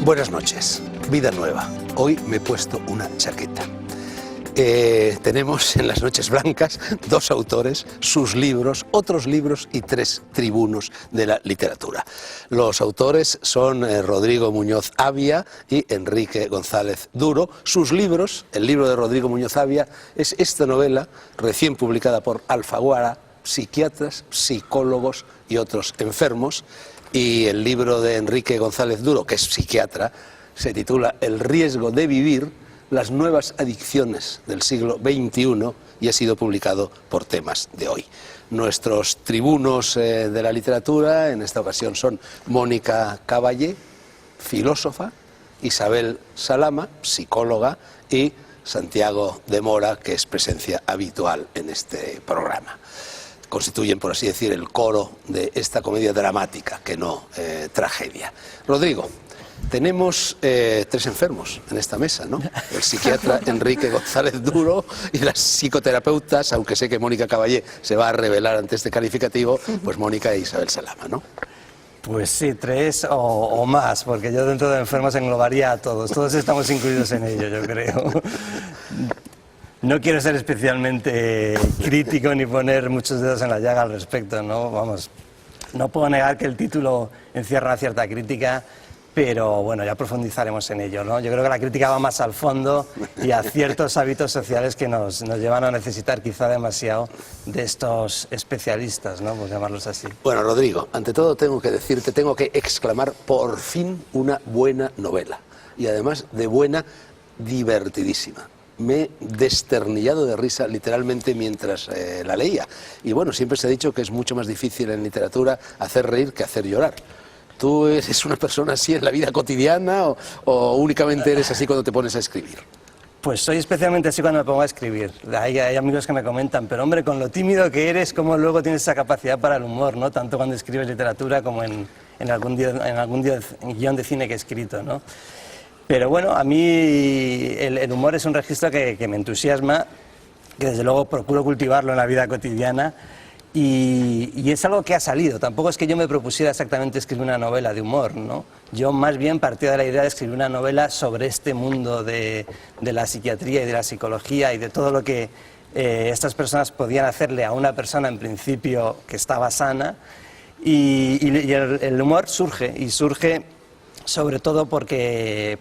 Buenas noches, vida nueva. Hoy me he puesto una chaqueta. Tenemos en las Noches Blancas dos autores, sus libros, otros libros y tres tribunos de la literatura. Los autores son Rodrigo Muñoz Avia y Enrique González Duro. Sus libros, el libro de Rodrigo Muñoz Avia es esta novela recién publicada por Alfaguara, Psiquiatras, psicólogos y otros enfermos. Y el libro de Enrique González Duro, que es psiquiatra, se titula El riesgo de vivir, las nuevas adicciones del siglo XXI, y ha sido publicado por Temas de Hoy. Nuestros tribunos de la literatura en esta ocasión son Mónica Caballé, filósofa, Isabel Salama, psicóloga, y Santiago de Mora, que es presencia habitual en este programa. Constituyen, por así decir, el coro de esta comedia dramática, que no tragedia. Rodrigo, tenemos tres enfermos en esta mesa, ¿no? El psiquiatra Enrique González Duro y las psicoterapeutas, aunque sé que Mónica Caballé se va a revelar ante este calificativo, pues Mónica e Isabel Salama, ¿no? Pues sí, tres o más, porque yo dentro de enfermos englobaría a todos. Todos estamos incluidos en ello, yo creo. No quiero ser especialmente crítico ni poner muchos dedos en la llaga al respecto, ¿no? Vamos, no puedo negar que el título encierra una cierta crítica, pero bueno, ya profundizaremos en ello, ¿no? Yo creo que la crítica va más al fondo y a ciertos hábitos sociales que nos llevan a necesitar quizá demasiado de estos especialistas, ¿no? Por llamarlos así. Bueno, Rodrigo, ante todo tengo que decirte, tengo que exclamar, por fin una buena novela. Y además de buena, divertidísima. Me he desternillado de risa literalmente mientras la leía. Y bueno, siempre se ha dicho que es mucho más difícil en literatura hacer reír que hacer llorar. ¿Tú eres una persona así en la vida cotidiana o únicamente eres así cuando te pones a escribir? Pues soy especialmente así cuando me pongo a escribir. Hay amigos que me comentan, pero hombre, con lo tímido que eres, ¿cómo luego tienes esa capacidad para el humor, ¿no? Tanto cuando escribes literatura como en algún guión de cine que he escrito, ¿no? Pero bueno, a mí el humor es un registro que me entusiasma, que desde luego procuro cultivarlo en la vida cotidiana. Y es algo que ha salido. Tampoco es que yo me propusiera exactamente escribir una novela de humor, ¿no? Yo más bien partía de la idea de escribir una novela sobre este mundo de la psiquiatría y de la psicología y de todo lo que estas personas podían hacerle a una persona en principio que estaba sana. Y el humor surge sobre todo porque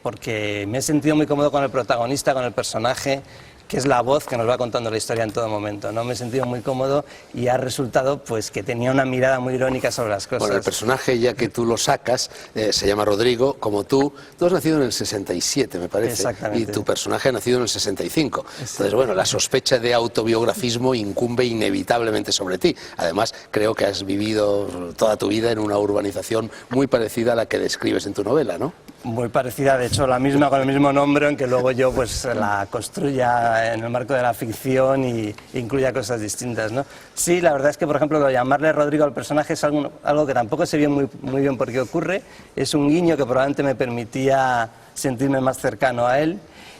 me he sentido muy cómodo con el protagonista, con el personaje, que es la voz que nos va contando la historia en todo momento, ¿no? Me he sentido muy cómodo y ha resultado pues que tenía una mirada muy irónica sobre las cosas. Bueno, el personaje, ya que tú lo sacas, se llama Rodrigo, como tú. Tú has nacido en el 67, me parece. Exactamente. Y tu personaje ha nacido en el 65. Entonces, bueno, la sospecha de autobiografismo incumbe inevitablemente sobre ti. Además, creo que has vivido toda tu vida en una urbanización muy parecida a la que describes en tu novela, ¿no? Muy parecida, de hecho la misma, con el mismo nombre, aunque luego yo pues la construya en el marco de la ficción y incluya cosas distintas, ¿no? Sí, la verdad es que, por ejemplo, llamarle Rodrigo al personaje es algo que tampoco sé bien muy bien por qué ocurre. Es un guiño que probablemente me permitía sentirme más cercano a él.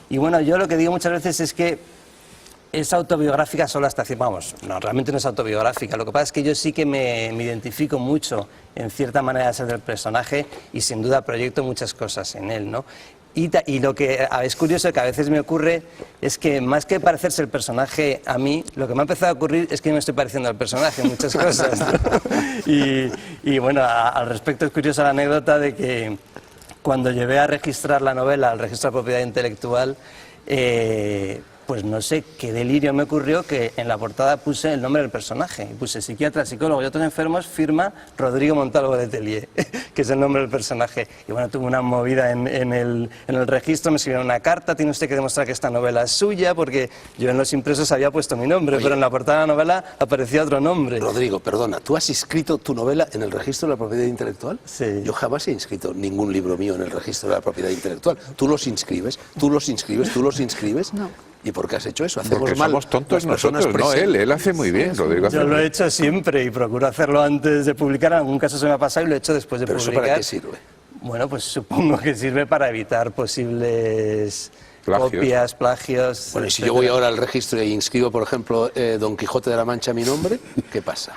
Y bueno, yo lo que digo muchas veces es que es autobiográfica solo hasta decir, vamos, no, realmente no es autobiográfica. Lo que pasa es que yo sí que me identifico mucho en cierta manera de ser del personaje y sin duda proyecto muchas cosas en él, ¿no? Y lo que es curioso que a veces me ocurre es que más que parecerse el personaje a mí, lo que me ha empezado a ocurrir es que yo me estoy pareciendo al personaje en muchas cosas, ¿no? Y bueno, al respecto es curiosa la anécdota de que cuando llevé a registrar la novela al registro de propiedad intelectual, pues no sé qué delirio me ocurrió que en la portada puse el nombre del personaje. Y puse psiquiatra, psicólogo y otros enfermos, firma Rodrigo Montalvo Letelier, que es el nombre del personaje. Y bueno, tuve una movida en el registro, me escribieron una carta, tiene usted que demostrar que esta novela es suya, porque yo en los impresos había puesto mi nombre, pero en la portada de la novela aparecía otro nombre. Rodrigo, perdona, ¿tú has inscrito tu novela en el registro de la propiedad intelectual? Sí. Yo jamás he inscrito ningún libro mío en el registro de la propiedad intelectual. ¿Tú los inscribes? ¿Tú los inscribes? ¿Tú los inscribes? No. ¿Y por qué has hecho eso? ¿Hacemos Porque mal somos tontos las personas nosotros, no él. Él hace muy bien, Rodrigo. Yo lo he hecho siempre y procuro hacerlo antes de publicar. En algún caso se me ha pasado y lo he hecho después de ¿Pero publicar. eso para qué sirve? Bueno, pues supongo que sirve para evitar posibles copias, plagios. Bueno, y si yo voy ahora al registro e inscribo, por ejemplo, Don Quijote de la Mancha mi nombre, ¿qué pasa?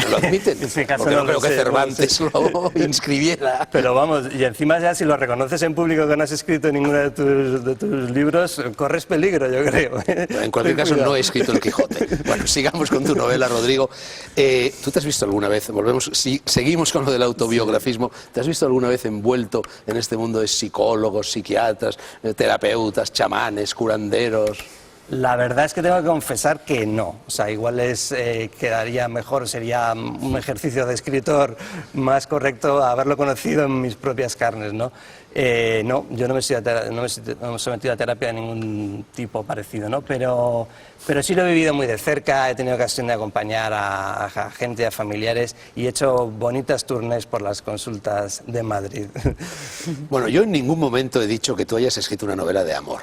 lo admiten. En ese caso Porque no no creo lo que sé, Cervantes lo inscribiera. Pero vamos, y encima ya si lo reconoces en público que no has escrito en ninguno de tus libros, corres peligro, yo creo. En cualquier caso, no he escrito El Quijote. Bueno, sigamos con tu novela, Rodrigo. ¿Tú te has visto alguna vez, seguimos con lo del autobiografismo, ¿te has visto alguna vez envuelto en este mundo de psicólogos, psiquiatras, terapeutas, chamanes, curanderos? La verdad es que tengo que confesar que no. O sea, igual quedaría mejor, sería un ejercicio de escritor más correcto haberlo conocido en mis propias carnes, ¿no? No, yo no me he sometido a terapia de ningún tipo parecido, ¿no? Pero sí lo he vivido muy de cerca, he tenido ocasión de acompañar a gente, a familiares, y he hecho bonitas tournées por las consultas de Madrid. Bueno, yo en ningún momento he dicho que tú hayas escrito una novela de amor.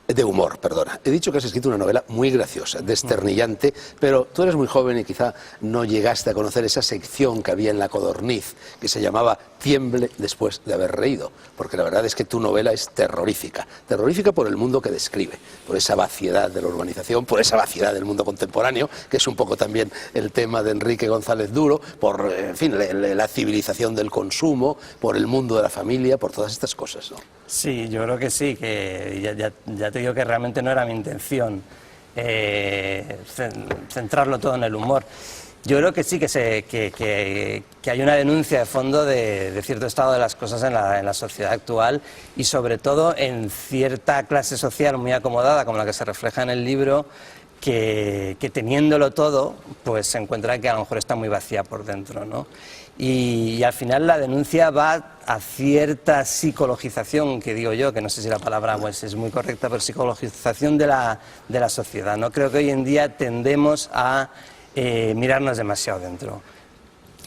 De humor, perdona. He dicho que has escrito una novela muy graciosa, desternillante, pero tú eres muy joven y quizá no llegaste a conocer esa sección que había en La Codorniz, que se llamaba Tiemble después de haber reído, porque la verdad es que tu novela es terrorífica. Terrorífica por el mundo que describe, por esa vaciedad de la urbanización, por esa vaciedad del mundo contemporáneo, que es un poco también el tema de Enrique González Duro, por, en fin, la civilización del consumo, por el mundo de la familia, por todas estas cosas, ¿no? Sí, yo creo que sí, que ya te digo que realmente no era mi intención centrarlo todo en el humor. Yo creo que sí, que hay una denuncia de fondo de cierto estado de las cosas en la sociedad actual y sobre todo en cierta clase social muy acomodada, como la que se refleja en el libro, que teniéndolo todo, pues se encuentra que a lo mejor está muy vacía por dentro, ¿no? Y al final la denuncia va a cierta psicologización, que digo yo, que no sé si la palabra pues, es muy correcta, pero psicologización de la sociedad, ¿no? Creo que hoy en día tendemos a mirarnos demasiado dentro.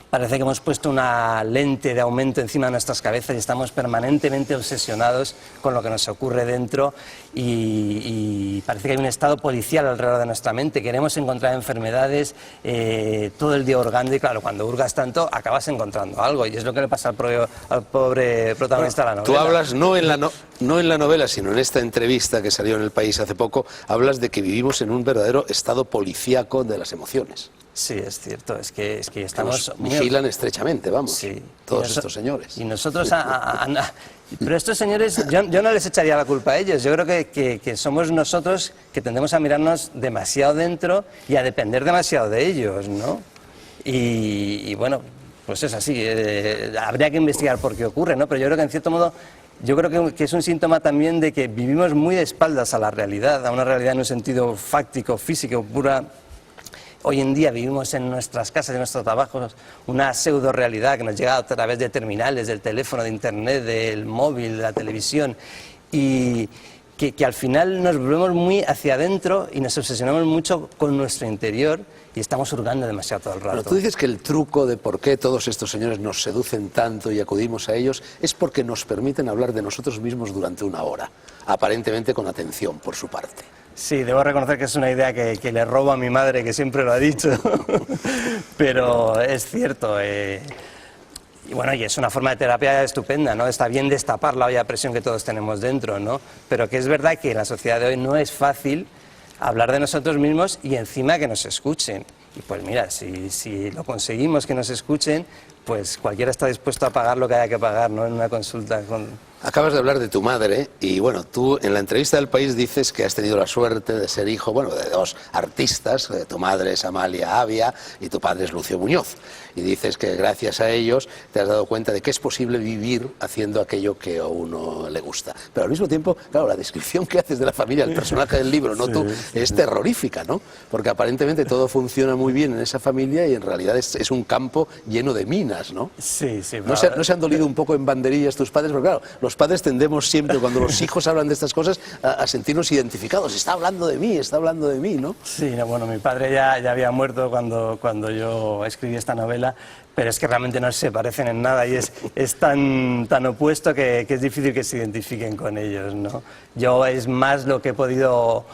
Parece que hemos puesto una lente de aumento encima de nuestras cabezas y estamos permanentemente obsesionados con lo que nos ocurre dentro y parece que hay un estado policial alrededor de nuestra mente. Queremos encontrar enfermedades todo el día hurgando y claro, cuando hurgas tanto acabas encontrando algo y es lo que le pasa al pobre protagonista de la novela. Tú hablas no en la novela, sino en esta entrevista que salió en El País hace poco, hablas de que vivimos en un verdadero estado policíaco de las emociones. Sí, es cierto, es que estamos... Nos vigilan estrechamente, vamos, sí. todos estos señores. Y nosotros... pero estos señores, yo no les echaría la culpa a ellos, yo creo que somos nosotros que tendemos a mirarnos demasiado dentro y a depender demasiado de ellos, ¿no? Y bueno, pues es así, habría que investigar por qué ocurre, ¿no? Pero yo creo que en cierto modo... Yo creo que es un síntoma también de que vivimos muy de espaldas a la realidad, a una realidad en un sentido fáctico, físico, pura... Hoy en día vivimos en nuestras casas, en nuestros trabajos, una pseudo-realidad que nos llega a través de terminales, del teléfono, de internet, del móvil, de la televisión, y que al final nos volvemos muy hacia adentro y nos obsesionamos mucho con nuestro interior y estamos hurgando demasiado todo el rato. Pero tú dices que el truco de por qué todos estos señores nos seducen tanto y acudimos a ellos es porque nos permiten hablar de nosotros mismos durante una hora, aparentemente con atención por su parte. Sí, debo reconocer que es una idea que le robo a mi madre, que siempre lo ha dicho, pero es cierto. Y bueno, y es una forma de terapia estupenda, ¿no? Está bien destapar la olla de presión que todos tenemos dentro, ¿no? Pero que es verdad que en la sociedad de hoy no es fácil hablar de nosotros mismos y encima que nos escuchen. Y pues mira, si lo conseguimos que nos escuchen, pues cualquiera está dispuesto a pagar lo que haya que pagar, ¿no? En una consulta con... Acabas de hablar de tu madre y bueno, tú en la entrevista del País dices que has tenido la suerte de ser hijo, bueno, de dos artistas, tu madre es Amalia Avia y tu padre es Lucio Muñoz. Y dices que gracias a ellos te has dado cuenta de que es posible vivir haciendo aquello que a uno le gusta. Pero al mismo tiempo, claro, la descripción que haces de la familia, el personaje del libro, no tú, es terrorífica, ¿no? Porque aparentemente todo funciona muy bien en esa familia y en realidad es un campo lleno de minas, ¿no? Sí, sí. ¿No se han dolido un poco en banderillas tus padres? Porque claro, los padres tendemos siempre, cuando los hijos hablan de estas cosas, a sentirnos identificados. Está hablando de mí, ¿no? Sí, bueno, mi padre ya había muerto cuando yo escribí esta novela, pero es que realmente no se parecen en nada y es tan opuesto que es difícil que se identifiquen con ellos, ¿no? Yo es más lo que he podido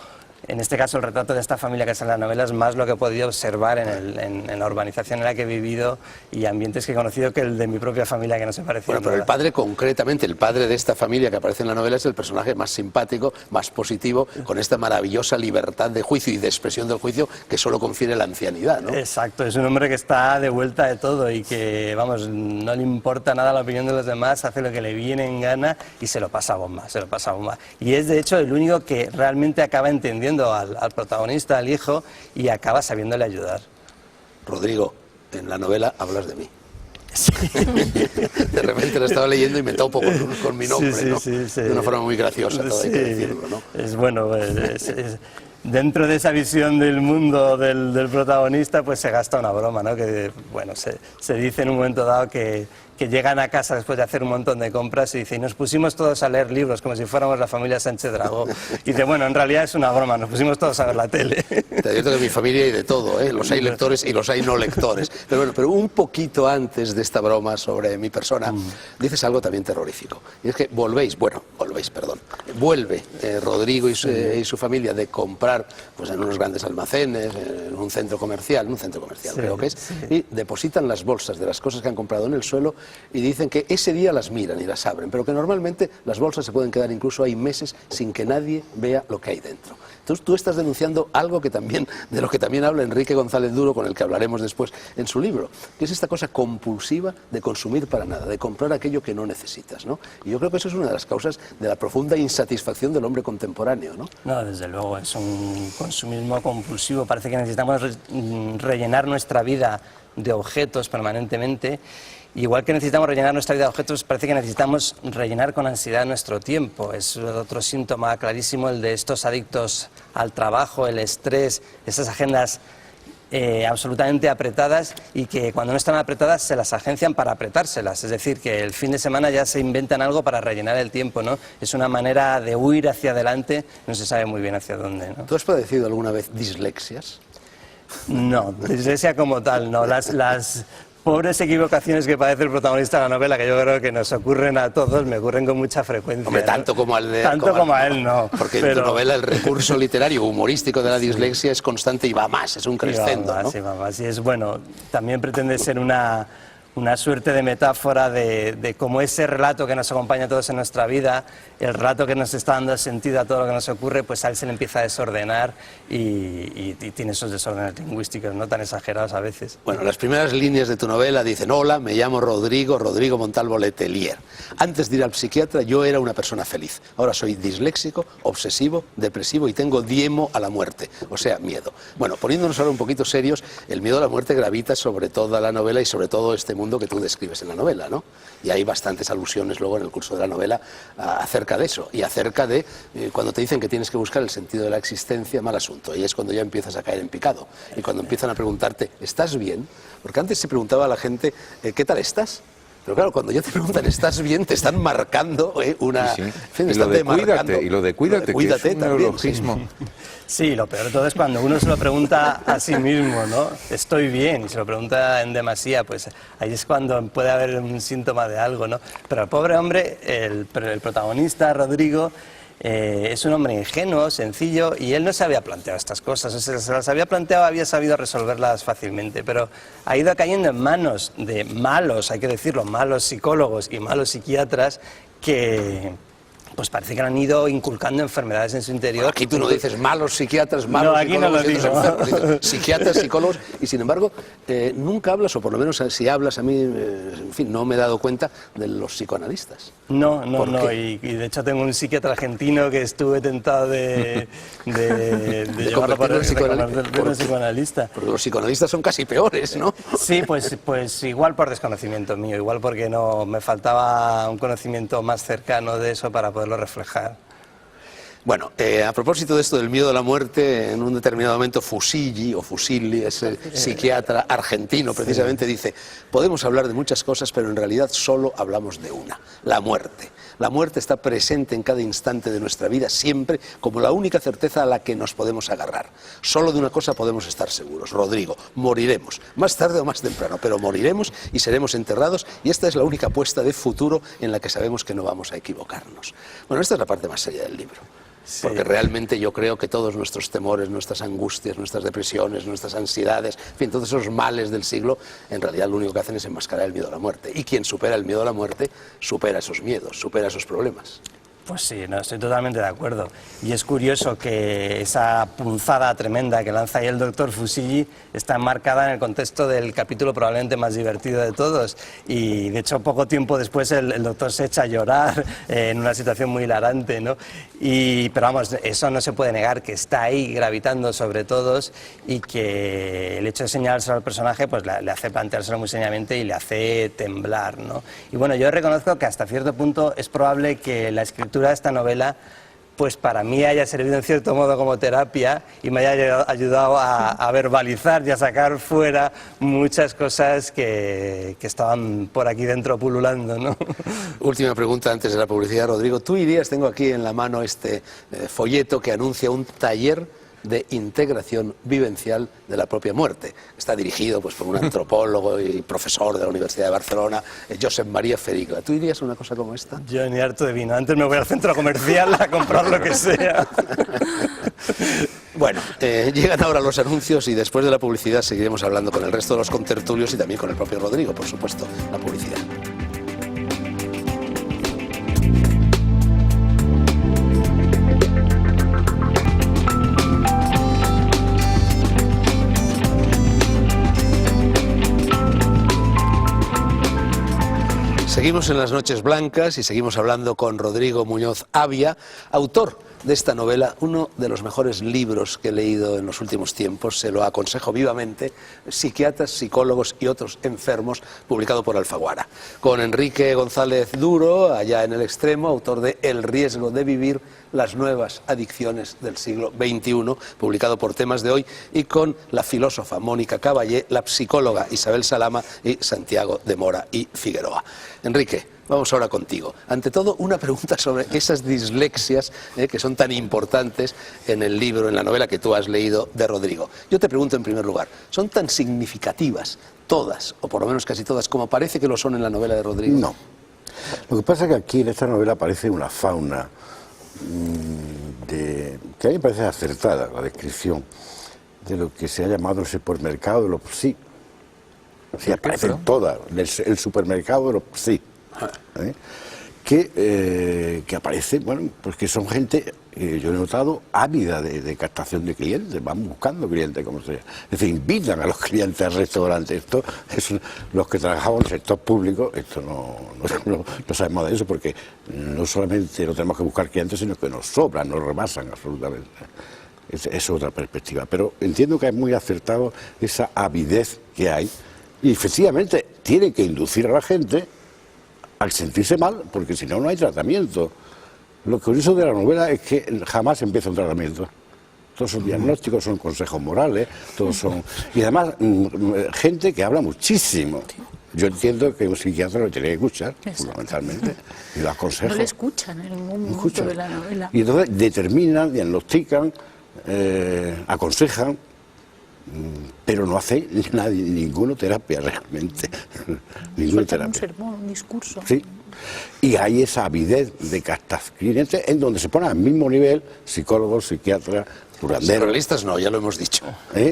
En este caso, el retrato de esta familia que sale en la novela es más lo que he podido observar en la urbanización en la que he vivido y ambientes que he conocido que el de mi propia familia, que no se parecía. Bueno, pero el padre concretamente, el padre de esta familia que aparece en la novela es el personaje más simpático, más positivo, con esta maravillosa libertad de juicio y de expresión del juicio que solo confiere la ancianidad, ¿no? Exacto, es un hombre que está de vuelta de todo y que, vamos, no le importa nada la opinión de los demás, hace lo que le viene en gana y se lo pasa bomba, se lo pasa bomba. Y es, de hecho, el único que realmente acaba entendiendo al protagonista, al hijo, y acaba sabiéndole ayudar. Rodrigo, en la novela hablas de mí. Sí. De repente lo estaba leyendo y me topo con mi nombre, sí, ¿no? Sí, sí. De una forma muy graciosa, todo hay que decirlo, ¿no? Es bueno, dentro de esa visión del mundo del protagonista, pues se gasta una broma, ¿no? Que, bueno, se dice en un momento dado que llegan a casa después de hacer un montón de compras y dice, y nos pusimos todos a leer libros como si fuéramos la familia Sánchez Dragó. Y dice, bueno, en realidad es una broma, nos pusimos todos a ver la tele. Te advierto que en mi familia hay de todo, ¿eh? Los hay lectores y los hay no lectores. Pero bueno, pero un poquito antes de esta broma sobre mi persona, dices algo también terrorífico. Y es que vuelve Rodrigo y su familia de comprar pues en unos grandes almacenes, en un centro comercial creo que es, y depositan las bolsas de las cosas que han comprado en el suelo y dicen que ese día las miran y las abren, pero que normalmente las bolsas se pueden quedar incluso ahí meses sin que nadie vea lo que hay dentro. Entonces tú estás denunciando algo de lo que también habla Enrique González Duro, con el que hablaremos después en su libro, que es esta cosa compulsiva de consumir para nada, de comprar aquello que no necesitas, ¿no? Y yo creo que eso es una de las causas de la profunda insatisfacción del hombre contemporáneo, ¿no? No, desde luego, es un consumismo compulsivo. Parece que necesitamos rellenar nuestra vida de objetos permanentemente. Igual que necesitamos rellenar nuestra vida de objetos, parece que necesitamos rellenar con ansiedad nuestro tiempo. Es otro síntoma clarísimo el de estos adictos al trabajo, el estrés, esas agendas absolutamente apretadas y que cuando no están apretadas se las agencian para apretárselas. Es decir, que el fin de semana ya se inventan algo para rellenar el tiempo, ¿no? Es una manera de huir hacia adelante, no se sabe muy bien hacia dónde, ¿no? ¿Tú has padecido alguna vez dislexias? No, dislexia como tal, no. Las pobres equivocaciones que padece el protagonista de la novela, que yo creo que nos ocurren a todos, me ocurren con mucha frecuencia. Hombre, tanto ¿no? como al de... Tanto como a él, no. Porque en tu novela el recurso literario, humorístico de la dislexia es constante y va más, es un crescendo, ¿no? Sí, va más. Y es bueno, también pretende ser una suerte de metáfora de cómo ese relato que nos acompaña a todos en nuestra vida, el relato que nos está dando sentido a todo lo que nos ocurre, pues a él se le empieza a desordenar y tiene esos desórdenes lingüísticos, ¿no? Tan exagerados a veces. Bueno, las primeras líneas de tu novela dicen: hola, me llamo Rodrigo Montalvo Letelier. Antes de ir al psiquiatra yo era una persona feliz. Ahora soy disléxico, obsesivo, depresivo y tengo diemo a la muerte, o sea, miedo. Bueno, poniéndonos ahora un poquito serios, el miedo a la muerte gravita sobre toda la novela y sobre todo este mundo que tú describes en la novela, ¿no? Y hay bastantes alusiones luego en el curso de la novela acerca de eso y acerca de cuando te dicen que tienes que buscar el sentido de la existencia, mal asunto. Y es cuando ya empiezas a caer en picado y cuando empiezan a preguntarte, ¿estás bien? Porque antes se preguntaba a la gente, ¿qué tal estás? Pero claro, cuando ya te preguntan, ¿estás bien? Te están marcando una... Sí, sí. En fin, y, lo de cuídate, y lo de cuídate, que es un neologismo. Sí, lo peor de todo es cuando uno se lo pregunta a sí mismo, ¿no? Estoy bien, y se lo pregunta en demasía, pues ahí es cuando puede haber un síntoma de algo, ¿no? Pero el pobre hombre, el protagonista, Rodrigo, es un hombre ingenuo, sencillo, y él no se había planteado estas cosas. O sea, se las había planteado, había sabido resolverlas fácilmente, pero ha ido cayendo en manos de malos, hay que decirlo, malos psicólogos y malos psiquiatras que... pues parece que han ido inculcando enfermedades en su interior. Bueno, aquí tú no dices malos psiquiatras, malos no, aquí psicólogos, no lo digo. enfermos, dices psiquiatras, psicólogos, y sin embargo nunca hablas, o por lo menos si hablas a mí, en fin, no me he dado cuenta de los psicoanalistas. No, y de hecho tengo un psiquiatra argentino que estuve tentado de llevarlo para un psicoanalista. Porque los psicoanalistas son casi peores, ¿no? Sí, pues igual por desconocimiento mío, igual porque no me faltaba un conocimiento más cercano de eso para poderlo reflejar. Bueno, a propósito de esto del miedo a la muerte, en un determinado momento Fusilli, ese psiquiatra argentino precisamente, dice: podemos hablar de muchas cosas, pero en realidad solo hablamos de una, la muerte. La muerte está presente en cada instante de nuestra vida, siempre, como la única certeza a la que nos podemos agarrar. Solo de una cosa podemos estar seguros, Rodrigo: moriremos, más tarde o más temprano, pero moriremos y seremos enterrados, y esta es la única apuesta de futuro en la que sabemos que no vamos a equivocarnos. Bueno, esta es la parte más seria del libro. porque realmente yo creo que todos nuestros temores, nuestras angustias, nuestras depresiones, nuestras ansiedades, en fin, todos esos males del siglo, en realidad lo único que hacen es enmascarar el miedo a la muerte. Y quien supera el miedo a la muerte, supera esos miedos, supera esos problemas. Pues sí, no, estoy totalmente de acuerdo. Y es curioso que esa punzada tremenda que lanza ahí el doctor Fusigi está enmarcada en el contexto del capítulo probablemente más divertido de todos. Y de hecho, poco tiempo después el doctor se echa a llorar en una situación muy hilarante, ¿no? Pero vamos, eso no se puede negar, que está ahí gravitando sobre todos y que el hecho de señalárselo al personaje pues le hace planteárselo muy seriamente y le hace temblar, ¿no? Y bueno, yo reconozco que hasta cierto punto es probable que la escritura de esta novela pues para mí haya servido en cierto modo como terapia y me haya ayudado a verbalizar y a sacar fuera muchas cosas que estaban por aquí dentro pululando, ¿no? Última pregunta antes de la publicidad, Rodrigo. Tú irías, tengo aquí en la mano este folleto que anuncia un taller de integración vivencial de la propia muerte. Está dirigido pues, por un antropólogo y profesor de la Universidad de Barcelona, Josep María Ferigla. ¿Tú irías a una cosa como esta? Yo ni harto de vino. Antes me voy al centro comercial a comprar lo que sea. Bueno, llegan ahora los anuncios y después de la publicidad seguiremos hablando con el resto de los contertulios y también con el propio Rodrigo, por supuesto, la publicidad. Seguimos en Las Noches Blancas y seguimos hablando con Rodrigo Muñoz Avia, autor de esta novela, uno de los mejores libros que he leído en los últimos tiempos, se lo aconsejo vivamente, Psiquiatras, psicólogos y otros enfermos, publicado por Alfaguara. Con Enrique González Duro, allá en el extremo, autor de El riesgo de vivir, las nuevas adicciones del siglo XXI, publicado por Temas de Hoy, y con la filósofa Mónica Caballé, la psicóloga Isabel Salama y Santiago de Mora y Figueroa. Enrique, vamos ahora contigo. Ante todo, una pregunta sobre esas dislexias que son tan importantes en el libro, en la novela que tú has leído de Rodrigo. Yo te pregunto en primer lugar, ¿son tan significativas todas, o por lo menos casi todas, como parece que lo son en la novela de Rodrigo? No. Lo que pasa es que aquí en esta novela aparece una fauna que a mí me parece acertada la descripción de lo que se ha llamado el supermercado de los psi. Sí, aparecen todas, el supermercado de los psi. Que aparece, bueno, pues que son gente, yo he notado, ávida de captación de clientes, van buscando clientes, como sea. Es decir, invitan a los clientes al restaurante. Esto es los que trabajamos en el sector público, esto no sabemos de eso, porque no solamente no tenemos que buscar clientes, sino que nos sobran, nos rebasan absolutamente. Es otra perspectiva. Pero entiendo que es muy acertado esa avidez que hay, y efectivamente tiene que inducir a la gente al sentirse mal, porque si no, no hay tratamiento. Lo curioso de la novela es que jamás empieza un tratamiento. Todos son diagnósticos, son consejos morales, todos son... Y además, gente que habla muchísimo. Yo entiendo que un psiquiatra lo tiene que escuchar, fundamentalmente, y lo aconsejo. No le escuchan en ningún momento de la novela. Y entonces determinan, diagnostican, aconsejan, pero no hace nadie, ninguna terapia realmente. Ninguna terapia. Un sermón, un discurso. Sí. Y hay esa avidez de captar clientes en donde se ponen al mismo nivel psicólogos, psiquiatras, curanderos. Psicoanalistas no, ya lo hemos dicho.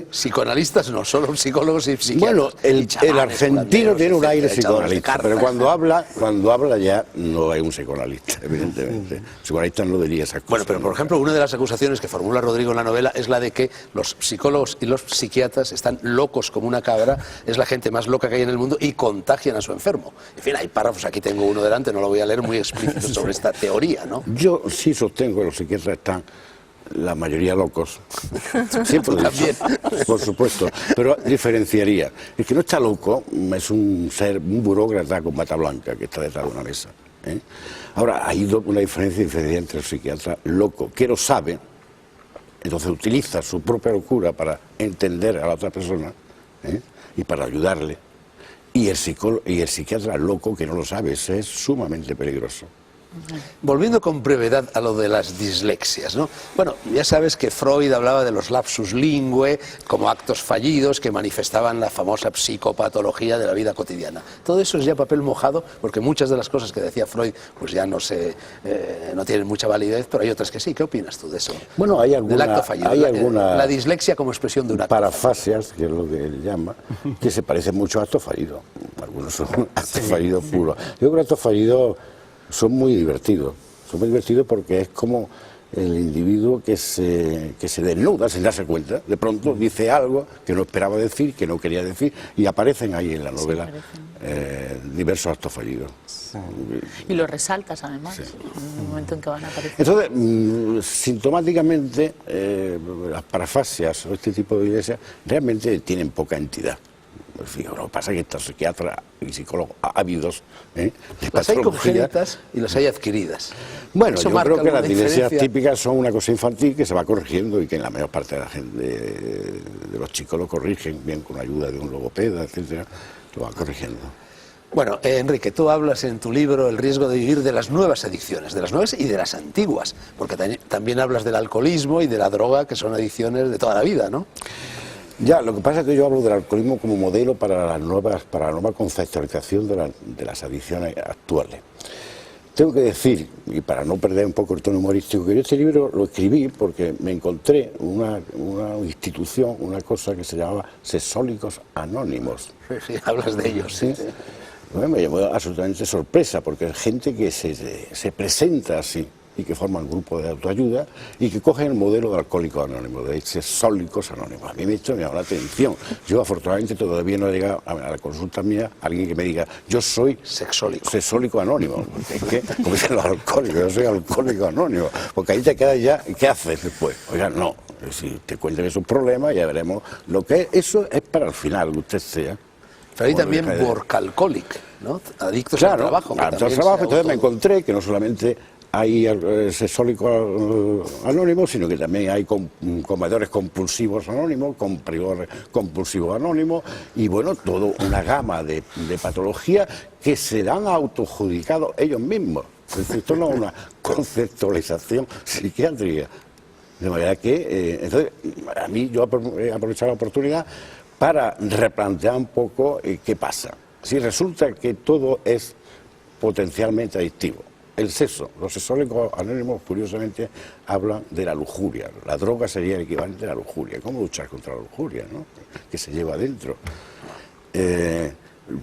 Psicoanalistas no, solo psicólogos y psiquiatras. Bueno, el argentino tiene un aire psicoanalista, pero cuando habla ya no es un psicoanalista, evidentemente. Psicoanalista no diría esas cosas. Bueno, pero por ejemplo, una de las acusaciones que formula Rodrigo en la novela es la de que los psicólogos y los psiquiatras están locos como una cabra, es la gente más loca que hay en el mundo y contagian a su enfermo. En fin, hay párrafos, aquí tengo uno delante, no lo voy a leer, muy explícito sobre esta teoría, ¿no? Yo sí sostengo que los psiquiatras están la mayoría locos. Siempre también, por supuesto. Pero diferenciaría. El que no está loco es un burócrata con bata blanca que está detrás de una mesa. Ahora, hay una diferencia entre el psiquiatra loco, que lo sabe, entonces utiliza su propia locura para entender a la otra persona y para ayudarle. Y el psiquiatra loco que no lo sabe, ese es sumamente peligroso. Volviendo con brevedad a lo de las dislexias, ¿no? Bueno, ya sabes que Freud hablaba de los lapsus lingue como actos fallidos que manifestaban la famosa psicopatología de la vida cotidiana. Todo eso es ya papel mojado, porque muchas de las cosas que decía Freud pues ya no tienen mucha validez, pero hay otras que sí. ¿Qué opinas tú de eso? Bueno, hay alguna, del acto fallido, la dislexia como expresión de un acto parafasias, que es lo que él llama, que se parecen mucho a actos fallidos. Algunos son actos fallidos puros. Yo creo que actos fallidos son muy divertidos. Son muy divertidos porque es como el individuo que se desnuda sin darse cuenta. De pronto dice algo que no esperaba decir, que no quería decir, y aparecen ahí en la novela diversos actos fallidos. Sí. Y los resaltas además, en el momento en que van a aparecer. Entonces, sintomáticamente, las parafasias o este tipo de iglesias realmente tienen poca entidad. Lo que pasa es que estos psiquiatras y psicólogos ávidos de las hay congénitas y las hay adquiridas. Bueno, yo creo que las dislexías típicas son una cosa infantil que se va corrigiendo y que en la mayor parte de la gente, de los chicos lo corrigen, bien con ayuda de un logopeda, etcétera, lo van corrigiendo. Bueno, Enrique, tú hablas en tu libro El riesgo de vivir de las nuevas adicciones, de las nuevas y de las antiguas, porque también hablas del alcoholismo y de la droga, que son adicciones de toda la vida, ¿no? Ya, lo que pasa es que yo hablo del alcoholismo como modelo para la nueva conceptualización de las adicciones actuales. Tengo que decir, y para no perder un poco el tono humorístico, que yo este libro lo escribí porque me encontré una institución, una cosa que se llamaba Sexólicos Anónimos. Sí, hablas de ellos, sí. Bueno, me llamó absolutamente sorpresa, porque es gente que se presenta así y que forman grupos de autoayuda y que cogen el modelo de Alcohólicos Anónimos, de Sexólicos Anónimos. A mí esto me llama la atención. Yo afortunadamente todavía no he llegado a la consulta mía alguien que me diga yo soy sexólico anónimo. Porque es que, como dicen los alcohólicos, yo soy alcohólico anónimo. Porque ahí te quedas ya, ¿qué haces después? Oiga, no, si te cuenten esos problemas ya veremos lo que es. Eso es para el final, que usted sea. Pero hay también workaholic, ¿no? Adictos al trabajo. Al trabajo, entonces me encontré que no solamente hay sexólicos anónimos, sino que también hay comedores compulsivos anónimos, compradores compulsivos anónimos, y bueno, toda una gama de patologías que se han autojudicado ellos mismos. Es decir, esto no es una conceptualización psiquiátrica. De manera que, entonces, a mí yo he aprovechado la oportunidad para replantear un poco qué pasa. Si resulta que todo es potencialmente adictivo. El sexo, los sexólicos anónimos curiosamente hablan de la lujuria. La droga sería el equivalente a la lujuria. ¿Cómo luchar contra la lujuria, no? Que se lleva adentro.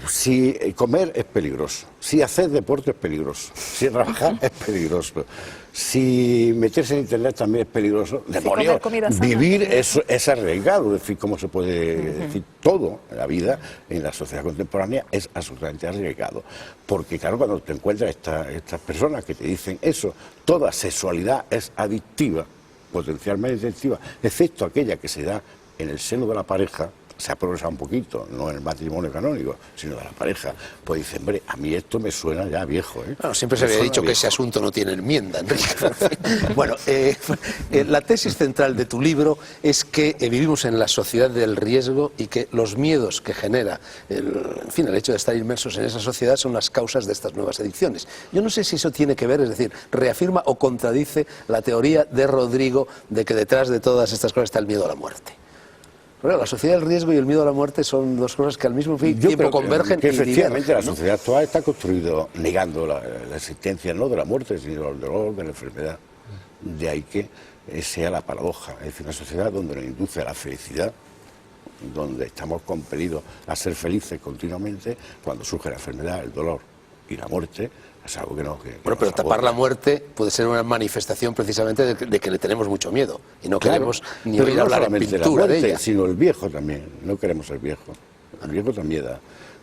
Si comer es peligroso, si hacer deporte es peligroso, si trabajar es peligroso, si meterse en internet también es peligroso. Demonios, vivir es arriesgado, es decir, cómo se puede decir todo en la vida, en la sociedad contemporánea es absolutamente arriesgado. Porque claro, cuando te encuentras estas personas que te dicen eso, toda sexualidad es adictiva, potencialmente adictiva, excepto aquella que se da en el seno de la pareja. Se ha progresado un poquito, no en el matrimonio canónico, sino de la pareja. Pues dicen, hombre, a mí esto me suena ya viejo. Bueno, siempre se había dicho viejo, que ese asunto no tiene enmienda, Enrique. Bueno, la tesis central de tu libro es que vivimos en la sociedad del riesgo y que los miedos que genera el hecho de estar inmersos en esa sociedad son las causas de estas nuevas adicciones. Yo no sé si eso tiene que ver, es decir, reafirma o contradice la teoría de Rodrigo de que detrás de todas estas cosas está el miedo a la muerte. Bueno, la sociedad del riesgo y el miedo a la muerte son dos cosas que al mismo tiempo convergen. Que efectivamente divergen, la sociedad actual está construida negando la existencia no de la muerte, sino del dolor, de la enfermedad. De ahí que sea la paradoja. Es decir, una sociedad donde nos induce a la felicidad, donde estamos compelidos a ser felices continuamente, cuando surge la enfermedad, el dolor y la muerte, es algo que no... Bueno, pero tapar la muerte puede ser una manifestación precisamente de que le tenemos mucho miedo y no queremos ni oír hablar en pintura de ella. Sino el viejo también, no queremos ser viejo. El viejo también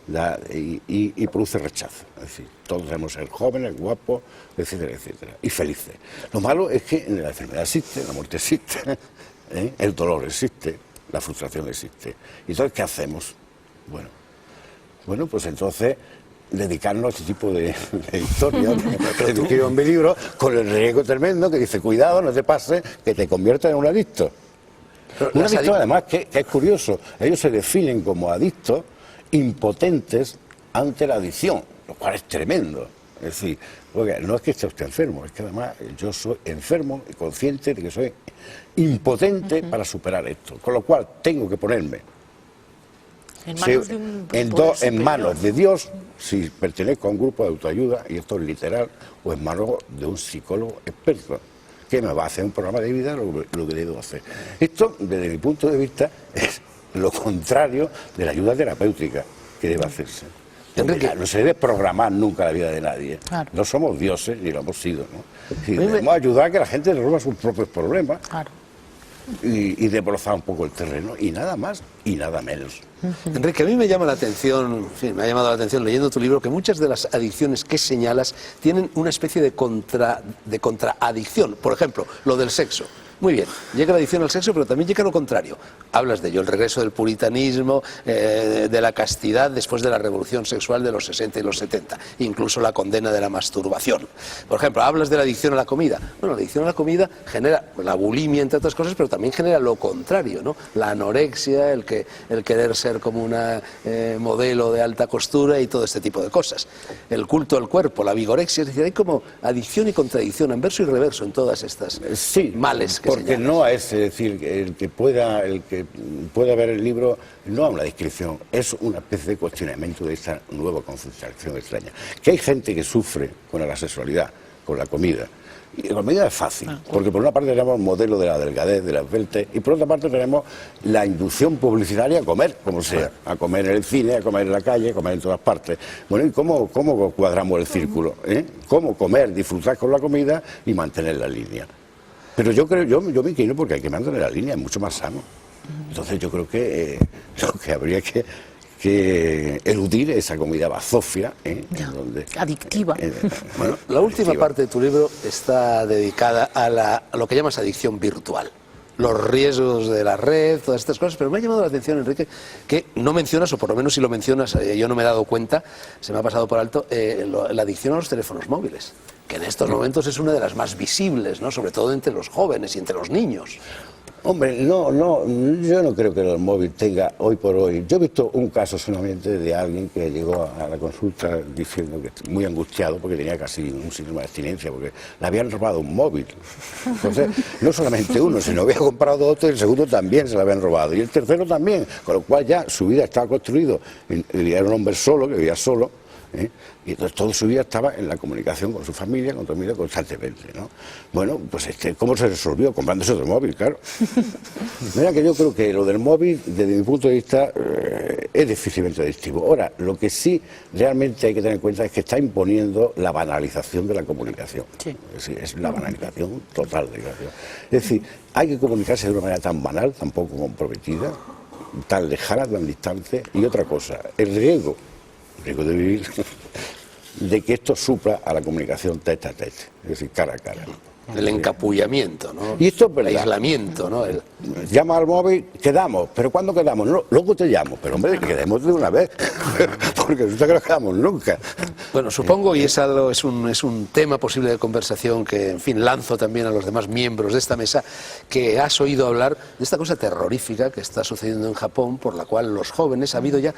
da y produce rechazo. Es decir, todos debemos ser jóvenes, guapos, etcétera, etcétera, y felices. Lo malo es que la enfermedad existe, la muerte existe, el dolor existe, la frustración existe. ¿Y entonces qué hacemos? Bueno, pues entonces dedicarnos a este tipo de historias que tú escribes en mi libro, con el riesgo tremendo que dice, cuidado, no te pase que te conviertas en un adicto. Un adicto además que es curioso, ellos se definen como adictos impotentes ante la adicción, lo cual es tremendo. Es decir, oiga, no es que esté usted enfermo, es que además yo soy enfermo y consciente de que soy impotente para superar esto. Con lo cual tengo que ponerme en manos de Dios, si pertenezco a un grupo de autoayuda, y esto es literal, o en manos de un psicólogo experto, que me va a hacer un programa de vida lo que debo hacer. Esto, desde mi punto de vista, es lo contrario de la ayuda terapéutica que debe hacerse. Enrique, no se debe programar nunca la vida de nadie. Claro. No somos dioses, ni lo hemos sido, ¿no? Y debemos ayudar a que la gente resuelva sus propios problemas. Claro. Y desbrozar un poco el terreno, y nada más y nada menos. Enrique, a mí me llama la atención, en fin, me ha llamado la atención leyendo tu libro, que muchas de las adicciones que señalas tienen una especie de contraadicción. Por ejemplo, lo del sexo. Muy bien, llega la adicción al sexo, pero también llega lo contrario. Hablas de ello, el regreso del puritanismo, de la castidad después de la revolución sexual de los 60 y los 70, incluso la condena de la masturbación. Por ejemplo, hablas de la adicción a la comida. Bueno, la adicción a la comida genera la bulimia, entre otras cosas, pero también genera lo contrario, ¿no? La anorexia, el querer ser como una modelo de alta costura y todo este tipo de cosas. El culto al cuerpo, la vigorexia, es decir, hay como adicción y contradicción, anverso y reverso en todas estas males que porque no es decir, el que pueda ver el libro no es una descripción, es una especie de cuestionamiento de esta nueva concepción extraña. Que hay gente que sufre con la sexualidad, con la comida. Y la comida es fácil, porque por una parte tenemos el modelo de la delgadez, de la esbeltez, y por otra parte tenemos la inducción publicitaria a comer, como sea, a comer en el cine, a comer en la calle, a comer en todas partes. Bueno, ¿y cómo cuadramos el círculo? ¿Cómo comer, disfrutar con la comida y mantener la línea? Pero yo me inclino porque hay que mantener la línea, es mucho más sano. Entonces yo creo que habría que eludir esa comida bazofia. Adictiva. Bueno, la última parte de tu libro está dedicada a lo que llamas adicción virtual. Los riesgos de la red, todas estas cosas, pero me ha llamado la atención, Enrique, que no mencionas, o por lo menos si lo mencionas, yo no me he dado cuenta, se me ha pasado por alto, la adicción a los teléfonos móviles, que en estos momentos es una de las más visibles, ¿no? Sobre todo entre los jóvenes y entre los niños. Hombre, no, yo no creo que el móvil tenga hoy por hoy. Yo he visto un caso solamente de alguien que llegó a la consulta diciendo que muy angustiado porque tenía casi un síndrome de abstinencia, porque le habían robado un móvil. Entonces, no solamente uno, sino había comprado otro y el segundo también se lo habían robado. Y el tercero también, con lo cual ya su vida estaba construida. Era un hombre solo, que vivía solo. Y entonces toda su vida estaba en la comunicación con su familia, con su familia constantemente, ¿no? Bueno, pues ¿cómo se resolvió? Comprándose otro móvil, claro. Mira que yo creo que lo del móvil, desde mi punto de vista, es difícilmente adictivo. Ahora, lo que sí realmente hay que tener en cuenta es que está imponiendo la banalización de la comunicación. Sí. Es decir, es la banalización total de la comunicación. Es decir, hay que comunicarse de una manera tan banal, tan poco comprometida, tan lejana, tan distante. Y otra cosa, el riesgo de vivir, de que esto supla a la comunicación tete a tete, es decir, cara a cara. El encapullamiento, ¿no? Y esto es verdad. El aislamiento, ¿no? Llama al móvil, quedamos, pero ¿cuándo quedamos? No, luego te llamo, pero hombre, quedemos de una vez, porque resulta que no quedamos nunca. Bueno, supongo, y es un tema posible de conversación que, en fin, lanzo también a los demás miembros de esta mesa, que has oído hablar de esta cosa terrorífica que está sucediendo en Japón, por la cual los jóvenes, ha habido ya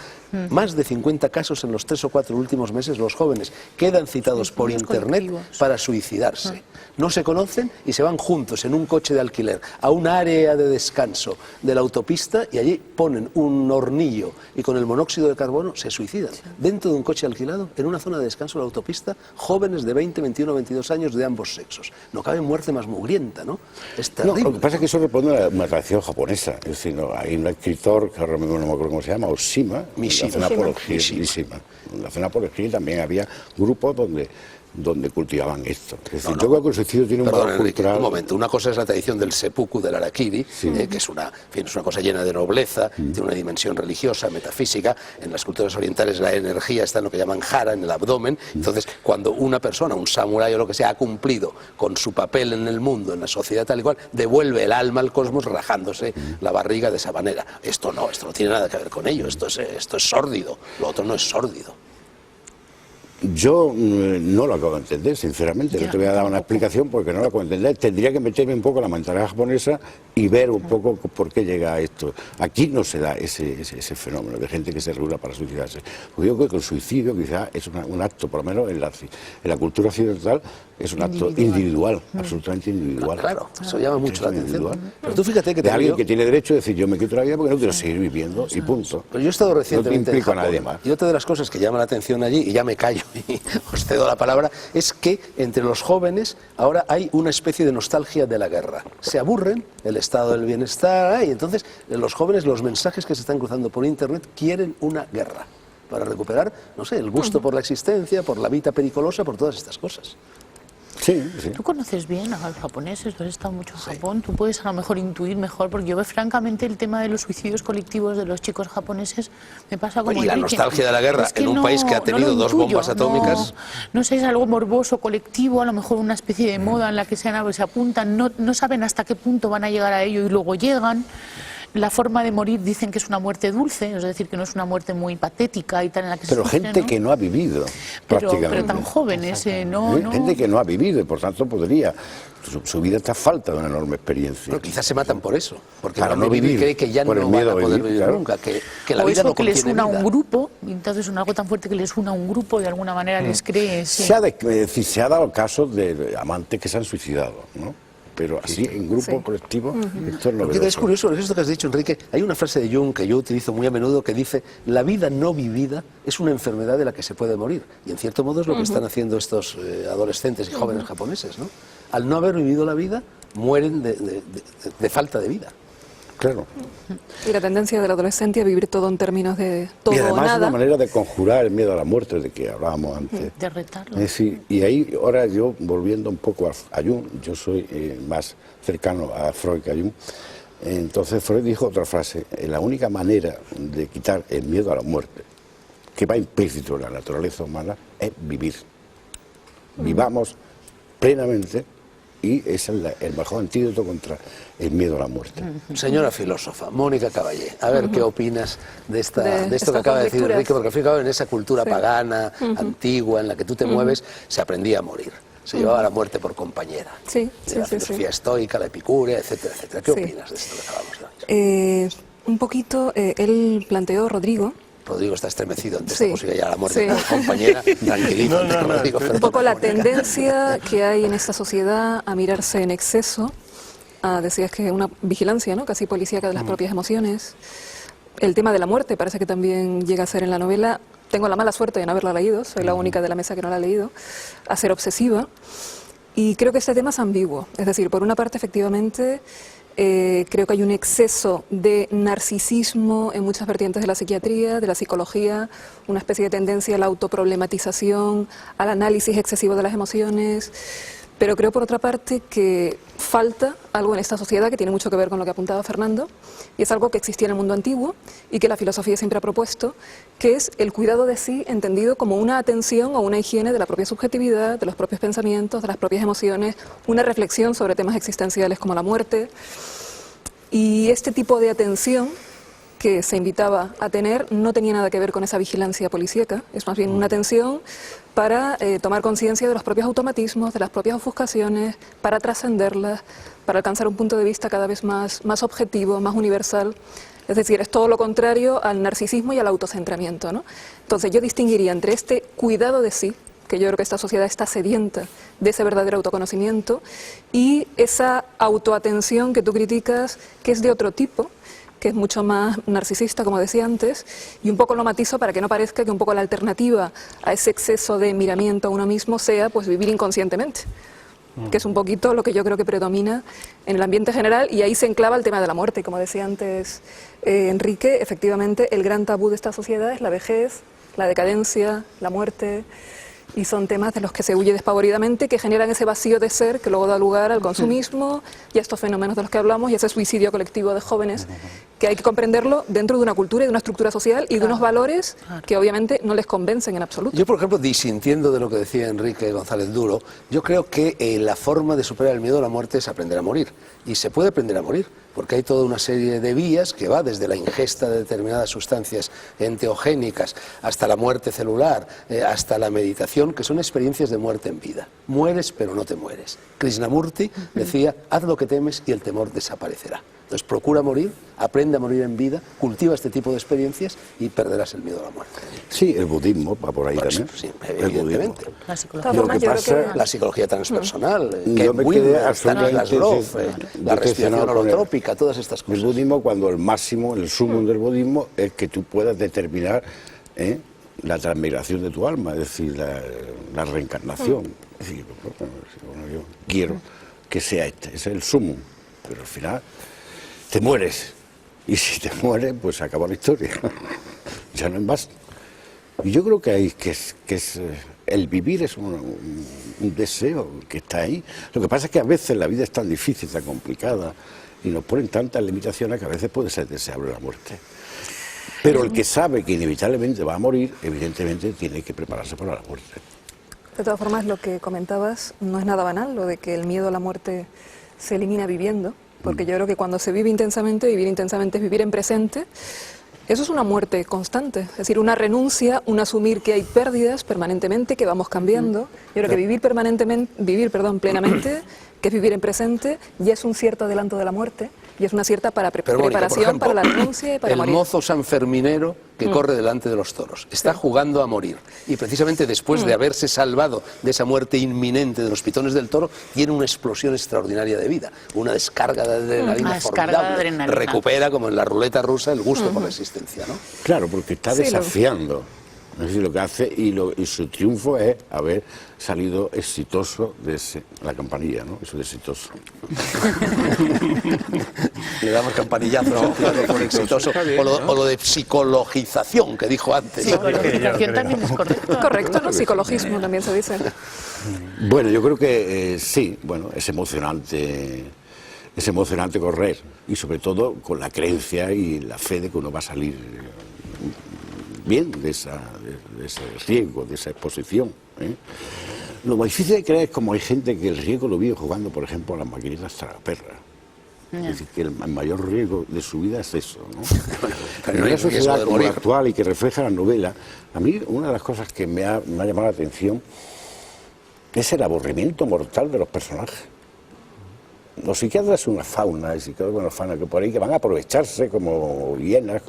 más de 50 casos en los 3 o 4 últimos meses, los jóvenes quedan citados por internet para suicidarse. No se conocen y se van juntos en un coche de alquiler a un área de descanso de la autopista y allí ponen un hornillo y con el monóxido de carbono se suicidan. Dentro de un coche alquilado, en una zona de descanso de la autopista, jóvenes de 20, 21, 22 años de ambos sexos. No cabe muerte más mugrienta, ¿no? Es terrible. No, lo que pasa es que eso responde a una tradición japonesa. Es decir, hay un escritor, que ahora mismo no me acuerdo cómo se llama, Oshima, en la zona apología también había grupos donde cultivaban esto. Es decir, yo creo que el suicidio tiene un valor cultural. Un momento, una cosa es la tradición del seppuku, del harakiri, que es una cosa llena de nobleza, tiene una dimensión religiosa, metafísica. En las culturas orientales la energía está en lo que llaman hara, en el abdomen. Entonces, cuando una persona, un samurái o lo que sea, ha cumplido con su papel en el mundo, en la sociedad tal y cual, devuelve el alma al cosmos rajándose la barriga de esa manera. Esto no tiene nada que ver con ello, esto es sórdido, lo otro no es sórdido. Yo no lo acabo de entender, sinceramente. No te voy a dar una explicación porque no lo acabo de entender. Tendría que meterme un poco en la mentalidad japonesa y ver un poco por qué llega a esto. Aquí no se da ese fenómeno de gente que se regula para suicidarse. Porque yo creo que el suicidio quizás es un acto, por lo menos en la cultura occidental, es un acto individual, absolutamente individual. Claro, eso llama mucho la atención. Pero tú fíjate que de alguien que tiene derecho a decir yo me quito la vida porque no quiero seguir viviendo y punto. Pero yo he estado recientemente no te implica en Japón, a nadie más. Y otra de las cosas que llama la atención allí, y ya me callo y os cedo la palabra, es que entre los jóvenes ahora hay una especie de nostalgia de la guerra. Se aburren el estado del bienestar y entonces los jóvenes, los mensajes que se están cruzando por internet quieren una guerra para recuperar, no sé, el gusto por la existencia, por la vida pericolosa, por todas estas cosas. Sí, sí. Tú conoces bien a los japoneses, tú has estado mucho en Japón, tú puedes a lo mejor intuir mejor, porque yo veo francamente el tema de los suicidios colectivos de los chicos japoneses me pasa como y la nostalgia de la guerra en un país que ha tenido dos bombas atómicas. No sé, es algo morboso, colectivo, a lo mejor una especie de moda en la que se apuntan, no saben hasta qué punto van a llegar a ello y luego llegan. La forma de morir dicen que es una muerte dulce, es decir, que no es una muerte muy patética y tal en la que pero se sufre, gente ¿no? que no ha vivido, prácticamente. Pero tan jóvenes, no. Gente que no ha vivido y por tanto podría. Su vida está a falta de una enorme experiencia. Pero quizás se matan por eso, porque para no vivir, cree que ya no van a poder vivir claro. nunca, que la o vida eso no que les contiene una vida. un grupo, entonces algo tan fuerte que les una a un grupo de alguna manera les cree. Sí. Se ha dado casos de amantes que se han suicidado, ¿no? Pero así en grupo colectivo, esto es novedoso. Es curioso, esto que has dicho, Enrique, hay una frase de Jung que yo utilizo muy a menudo que dice: la vida no vivida es una enfermedad de la que se puede morir. Y en cierto modo es lo que están haciendo estos adolescentes y jóvenes japoneses, ¿no? Al no haber vivido la vida, mueren de falta de vida. Claro. Y la tendencia del adolescente a vivir todo en términos de todo y además o nada. una manera de conjurar el miedo a la muerte de que hablábamos antes. De retarlo. Es decir, y ahí ahora yo, volviendo un poco a Jung, yo soy más cercano a Freud que a Jung, entonces Freud dijo otra frase: la única manera de quitar el miedo a la muerte, que va implícito en la naturaleza humana, es vivir. Vivamos plenamente. Y ese es el mejor antídoto contra el miedo a la muerte. Señora filósofa, Mónica Caballé, a ver qué opinas de esto que acaba de decir lecturas. Enrique, porque al fin y al cabo en esa cultura pagana, antigua, en la que tú te mueves, se aprendía a morir. Se llevaba la muerte por compañera. Sí, de la filosofía estoica, la epicúrea, etcétera, etcétera. ¿Qué opinas de esto que acabamos de decir? Un poquito, él planteó, Rodrigo está estremecido ante esta posibilidad, ya la muerte Sí. por compañera. Tranquilízate, Rodrigo. un poco la tendencia que hay en esta sociedad a mirarse en exceso, decías que una vigilancia, ¿no?, casi policíaca de las propias emociones. El tema de la muerte parece que también llega a ser en la novela. Tengo la mala suerte de no haberla leído, soy la única de la mesa que no la ha leído, a ser obsesiva. Y creo que este tema es ambiguo. Es decir, por una parte, efectivamente, creo que hay un exceso de narcisismo en muchas vertientes de la psiquiatría, de la psicología, una especie de tendencia a la autoproblematización, al análisis excesivo de las emociones. Pero creo, por otra parte, que falta algo en esta sociedad que tiene mucho que ver con lo que apuntaba Fernando, y es algo que existía en el mundo antiguo y que la filosofía siempre ha propuesto, que es el cuidado de sí entendido como una atención o una higiene de la propia subjetividad, de los propios pensamientos, de las propias emociones, una reflexión sobre temas existenciales como la muerte. Y este tipo de atención que se invitaba a tener no tenía nada que ver con esa vigilancia policíaca, es más bien una atención para tomar conciencia de los propios automatismos, de las propias ofuscaciones, para trascenderlas, para alcanzar un punto de vista cada vez más objetivo, más universal. Es decir, es todo lo contrario al narcisismo y al autocentramiento, ¿no? Entonces yo distinguiría entre este cuidado de sí, que yo creo que esta sociedad está sedienta de ese verdadero autoconocimiento, y esa autoatención que tú criticas, que es de otro tipo, que es mucho más narcisista, como decía antes, y un poco lo matizo para que no parezca que un poco la alternativa a ese exceso de miramiento a uno mismo sea pues vivir inconscientemente, que es un poquito lo que yo creo que predomina en el ambiente general, y ahí se enclava el tema de la muerte. Y como decía antes Enrique, efectivamente el gran tabú de esta sociedad es la vejez, la decadencia, la muerte, y son temas de los que se huye despavoridamente, que generan ese vacío de ser que luego da lugar al consumismo y a estos fenómenos de los que hablamos y a ese suicidio colectivo de jóvenes que hay que comprenderlo dentro de una cultura y de una estructura social y de unos valores que obviamente no les convencen en absoluto. Yo, por ejemplo, disintiendo de lo que decía Enrique González Duro, yo creo que la forma de superar el miedo a la muerte es aprender a morir. Y se puede aprender a morir, porque hay toda una serie de vías que va desde la ingesta de determinadas sustancias enteogénicas hasta la muerte celular, hasta la meditación, que son experiencias de muerte en vida. Mueres, pero no te mueres. Krishnamurti decía, haz lo que temes y el temor desaparecerá. Entonces procura morir, aprende a morir en vida, cultiva este tipo de experiencias y perderás el miedo a la muerte. Sí, el budismo va por ahí Pues, también. sí, evidentemente. La psicología. Lo que pasa, La psicología transpersonal, yo me quedé absolutamente la respiración holotrópica, todas estas cosas. El budismo, cuando el máximo, el sumum del budismo, es que tú puedas determinar la transmigración de tu alma, es decir, la reencarnación. Es decir, bueno, yo quiero que sea ese es el sumum, pero al final te mueres. Y si te mueres, pues se acaba la historia. Ya no hay más. Y yo creo que el vivir es un deseo que está ahí. Lo que pasa es que a veces la vida es tan difícil, tan complicada, y nos ponen tantas limitaciones que a veces puede ser deseable la muerte. Pero el que sabe que inevitablemente va a morir, evidentemente tiene que prepararse para la muerte. De todas formas, lo que comentabas no es nada banal, lo de que el miedo a la muerte se elimina viviendo, porque yo creo que cuando se vive intensamente, vivir intensamente es vivir en presente. Eso es una muerte constante, es decir, una renuncia, un asumir que hay pérdidas permanentemente, que vamos cambiando. Yo creo que vivir plenamente, que es vivir en presente, ya es un cierto adelanto de la muerte y es una cierta preparación para la renuncia y para morir. El mozo sanferminero que corre delante de los toros está jugando a morir y precisamente después de haberse salvado de esa muerte inminente de los pitones del toro, tiene una explosión extraordinaria de vida, una descarga de adrenalina formidable. Recupera, como en la ruleta rusa, el gusto por la existencia, ¿no? Claro, porque está desafiando. Es decir, lo que hace y su triunfo es haber salido exitoso de la campanilla, ¿no? Eso de exitoso. Le damos campanillazo por exitoso. O lo de psicologización que dijo antes. Psicologización también es correcto. Correcto, ¿no? Psicologismo también se dice. Bueno, yo creo que sí, bueno, es emocionante correr y sobre todo con la creencia y la fe de que uno va a salir bien de ese riesgo, de esa exposición. Lo más difícil de creer es como hay gente que el riesgo lo vive jugando, por ejemplo, a las maquinitas tragaperras. Es decir, que el mayor riesgo de su vida es eso, ¿no? Pero en una sociedad como la actual y que refleja la novela, a mí una de las cosas que me ha llamado la atención es el aburrimiento mortal de los personajes. Los psiquiatras son una fauna, que por ahí que van a aprovecharse como hienas,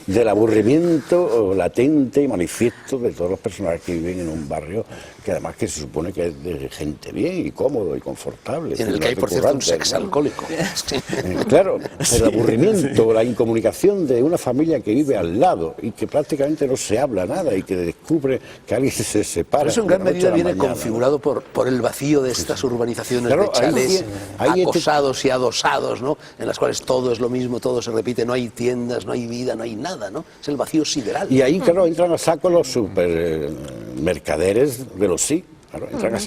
del aburrimiento latente y manifiesto de todos los personajes que viven en un barrio que además que se supone que es de gente bien y cómodo y confortable. En el que hay, por cierto, un sex alcohólico. Claro, el aburrimiento, la incomunicación de una familia que vive al lado y que prácticamente no se habla nada y que descubre que alguien se separa. Pero eso en gran medida viene configurado por el vacío de estas urbanizaciones de chalés acosados y adosados, ¿no? En las cuales todo es lo mismo, todo se repite, no hay tiendas, no hay vida, no hay nada, ¿no? Es el vacío sideral. Y ahí, claro, entran a saco los supermercaderes de los sí, claro, entran a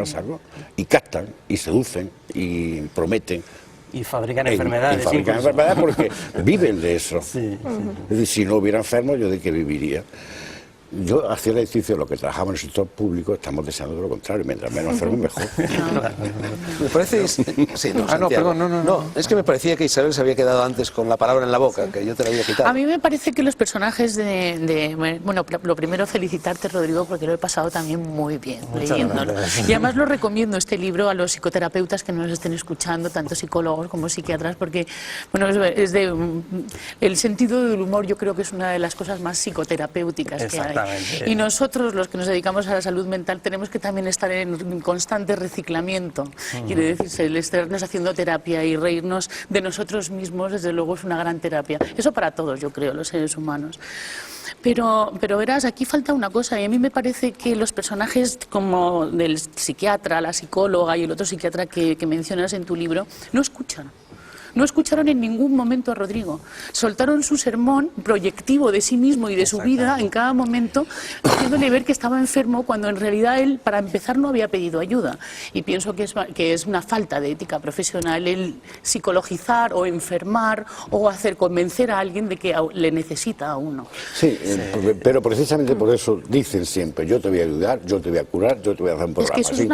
saco y captan y seducen y prometen. Y fabrican enfermedades. Y fabrican enfermedades porque viven de eso. Sí. Es decir, si no hubiera enfermos, ¿yo de qué viviría? Yo hacía el ejercicio de lo que trabajamos en el sector público, estamos deseando lo contrario, mientras menos enfermos mejor. Me parece... Sí, no, perdón, no. Es que me parecía que Isabel se había quedado antes con la palabra en la boca, que yo te la había quitado. A mí me parece que los personajes bueno, lo primero felicitarte, Rodrigo, porque lo he pasado también muy bien leyéndolo. Y además lo recomiendo este libro a los psicoterapeutas que nos estén escuchando, tanto psicólogos como psiquiatras, porque bueno, el sentido del humor yo creo que es una de las cosas más psicoterapéuticas que hay. Y nosotros, los que nos dedicamos a la salud mental, tenemos que también estar en constante reciclamiento. Quiere decirse, el estarnos haciendo terapia y reírnos de nosotros mismos, desde luego es una gran terapia. Eso para todos, yo creo, los seres humanos. Pero verás, aquí falta una cosa, y a mí me parece que los personajes como del psiquiatra, la psicóloga y el otro psiquiatra que mencionas en tu libro, no escuchan. no escucharon en ningún momento a Rodrigo. Soltaron su sermón proyectivo de sí mismo y de su vida en cada momento, haciéndole ver que estaba enfermo cuando en realidad él, para empezar, no había pedido ayuda. Y pienso que es una falta de ética profesional el psicologizar o enfermar o hacer convencer a alguien de que le necesita a uno. Sí, pero precisamente por eso dicen siempre, yo te voy a ayudar, yo te voy a curar, yo te voy a hacer un programa. Es que eso es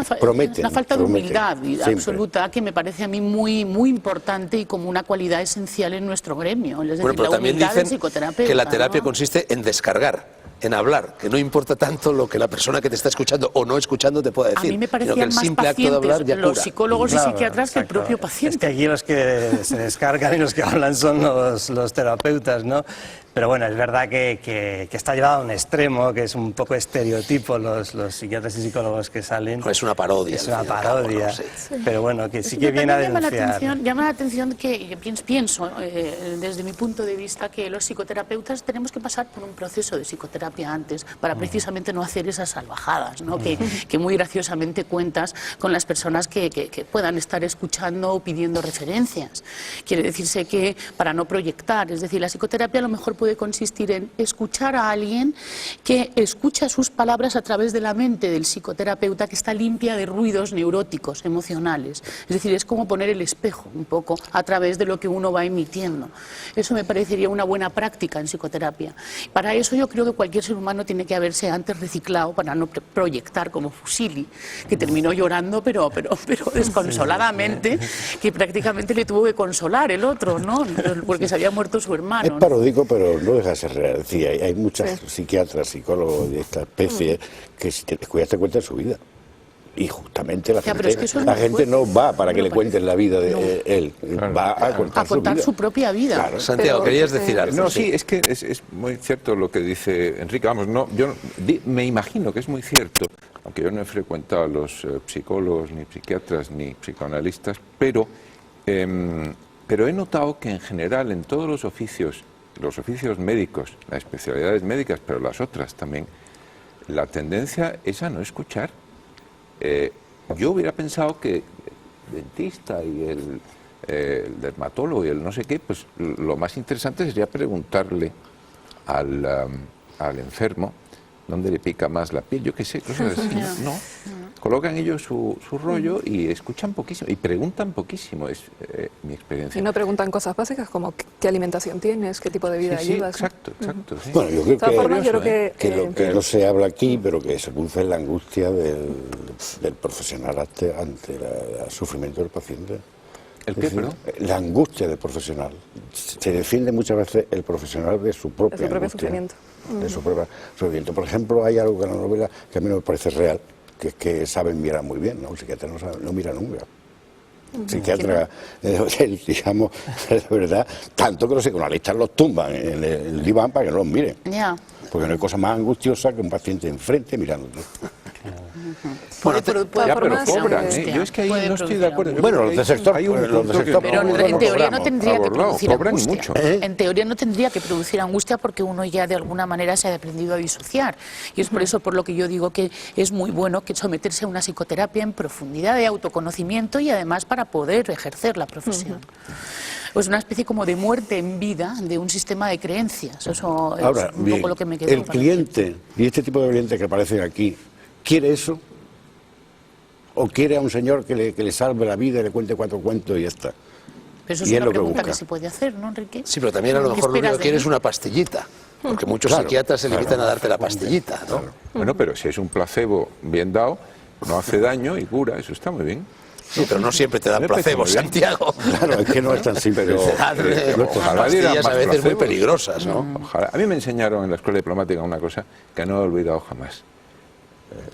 una falta de humildad absoluta que me parece a mí muy, muy importante y como una cualidad esencial en nuestro gremio. Es decir, bueno, pero también dicen que la terapia ¿no? consiste en descargar, en hablar, que no importa tanto lo que la persona que te está escuchando o no escuchando te pueda decir. A mí me sino que parecían el más simple acto de hablar pacientes ya los cura. psicólogos y psiquiatras que el propio paciente. Es que aquí los que se descargan y los que hablan son los terapeutas, ¿no? Pero bueno, es verdad que está llevado a un extremo, que es un poco estereotipo los psiquiatras y psicólogos que salen. No, es una parodia. Es una parodia, sí. pero bueno, que sí que viene a denunciar. Llama la atención que pienso, desde mi punto de vista, que los psicoterapeutas tenemos que pasar por un proceso de psicoterapia antes, para precisamente no hacer esas salvajadas, ¿no? Que muy graciosamente cuentas con las personas que puedan estar escuchando o pidiendo referencias. Quiere decirse que para no proyectar, es decir, la psicoterapia a lo mejor puede consistir en escuchar a alguien que escucha sus palabras a través de la mente del psicoterapeuta, que está limpia de ruidos neuróticos, emocionales. Es decir, es como poner el espejo un poco a través de lo que uno va emitiendo. Eso me parecería una buena práctica en psicoterapia. Para eso yo creo que cualquier ser humano tiene que haberse antes reciclado para no proyectar como Fusili, que terminó llorando pero desconsoladamente, que prácticamente le tuvo que consolar el otro, ¿no? Porque se había muerto su hermano. Es paródico, pero no deja de ser real. Es decir, hay muchas psiquiatras, psicólogos de esta especie que si te descuidas te cuentan su vida. Y justamente la gente no va para que le cuenten la vida de él, va a contar su propia vida. Claro. Santiago, querías decir algo. No, sí, es que es muy cierto lo que dice Enrique. Vamos, no, yo me imagino que es muy cierto, aunque yo no he frecuentado a los psicólogos, ni psiquiatras, ni psicoanalistas, pero he notado que en general en todos los oficios médicos, las especialidades médicas, pero las otras también, la tendencia es a no escuchar. Yo hubiera pensado que el dentista y el dermatólogo y el no sé qué, pues lo más interesante sería preguntarle al enfermo dónde le pica más la piel, yo qué sé, cosas así. No, colocan ellos su rollo y escuchan poquísimo y preguntan poquísimo, es mi experiencia. Y no preguntan cosas básicas como qué alimentación tienes, qué tipo de vida llevas. Exacto. Sí. Bueno, yo creo que lo que no se habla aquí, pero que se produce es la angustia del profesional ante el sufrimiento del paciente. ¿El qué, perdón? La angustia del profesional. Se defiende muchas veces el profesional de su propia angustia, sufrimiento. De su propio sufrimiento. Por ejemplo, hay algo en la novela que a mí no me parece real, que es que saben mirar muy bien, ¿no? El psiquiatra no mira nunca. El psiquiatra, digamos, de verdad, tanto que los psicoanalistas los tumban en el diván para que no los miren. Porque no hay cosa más angustiosa que un paciente enfrente mirándote. Bueno, pero cobran, Yo es que ahí no estoy de acuerdo. Bueno, los del sector, pero en teoría no tendría que producir angustia. Mucho. En teoría no tendría que producir angustia porque uno ya de alguna manera se ha aprendido a disociar. Y es por eso por lo que yo digo que es muy bueno que someterse a una psicoterapia en profundidad de autoconocimiento y además para poder ejercer la profesión. Pues una especie como de muerte en vida de un sistema de creencias. Eso ahora, es un poco lo que me quedó. El cliente y este tipo de clientes que aparecen aquí, ¿quiere eso? ¿O quiere a un señor que le salve la vida y le cuente 4 cuentos y ya está? Pero eso es una pregunta que se puede hacer, ¿no, Enrique? Sí, pero también a lo mejor lo único que quiere es una pastillita. Porque muchos psiquiatras se limitan a darte la pastillita, ¿no? Bueno, pero si es un placebo bien dado, no hace daño y cura, eso está muy bien. Sí, pero no siempre te dan placebo, Santiago. Claro, es que no es tan simple. Pastillas a veces muy peligrosas, ¿no? Ojalá. A mí me enseñaron en la escuela diplomática una cosa que no he olvidado jamás.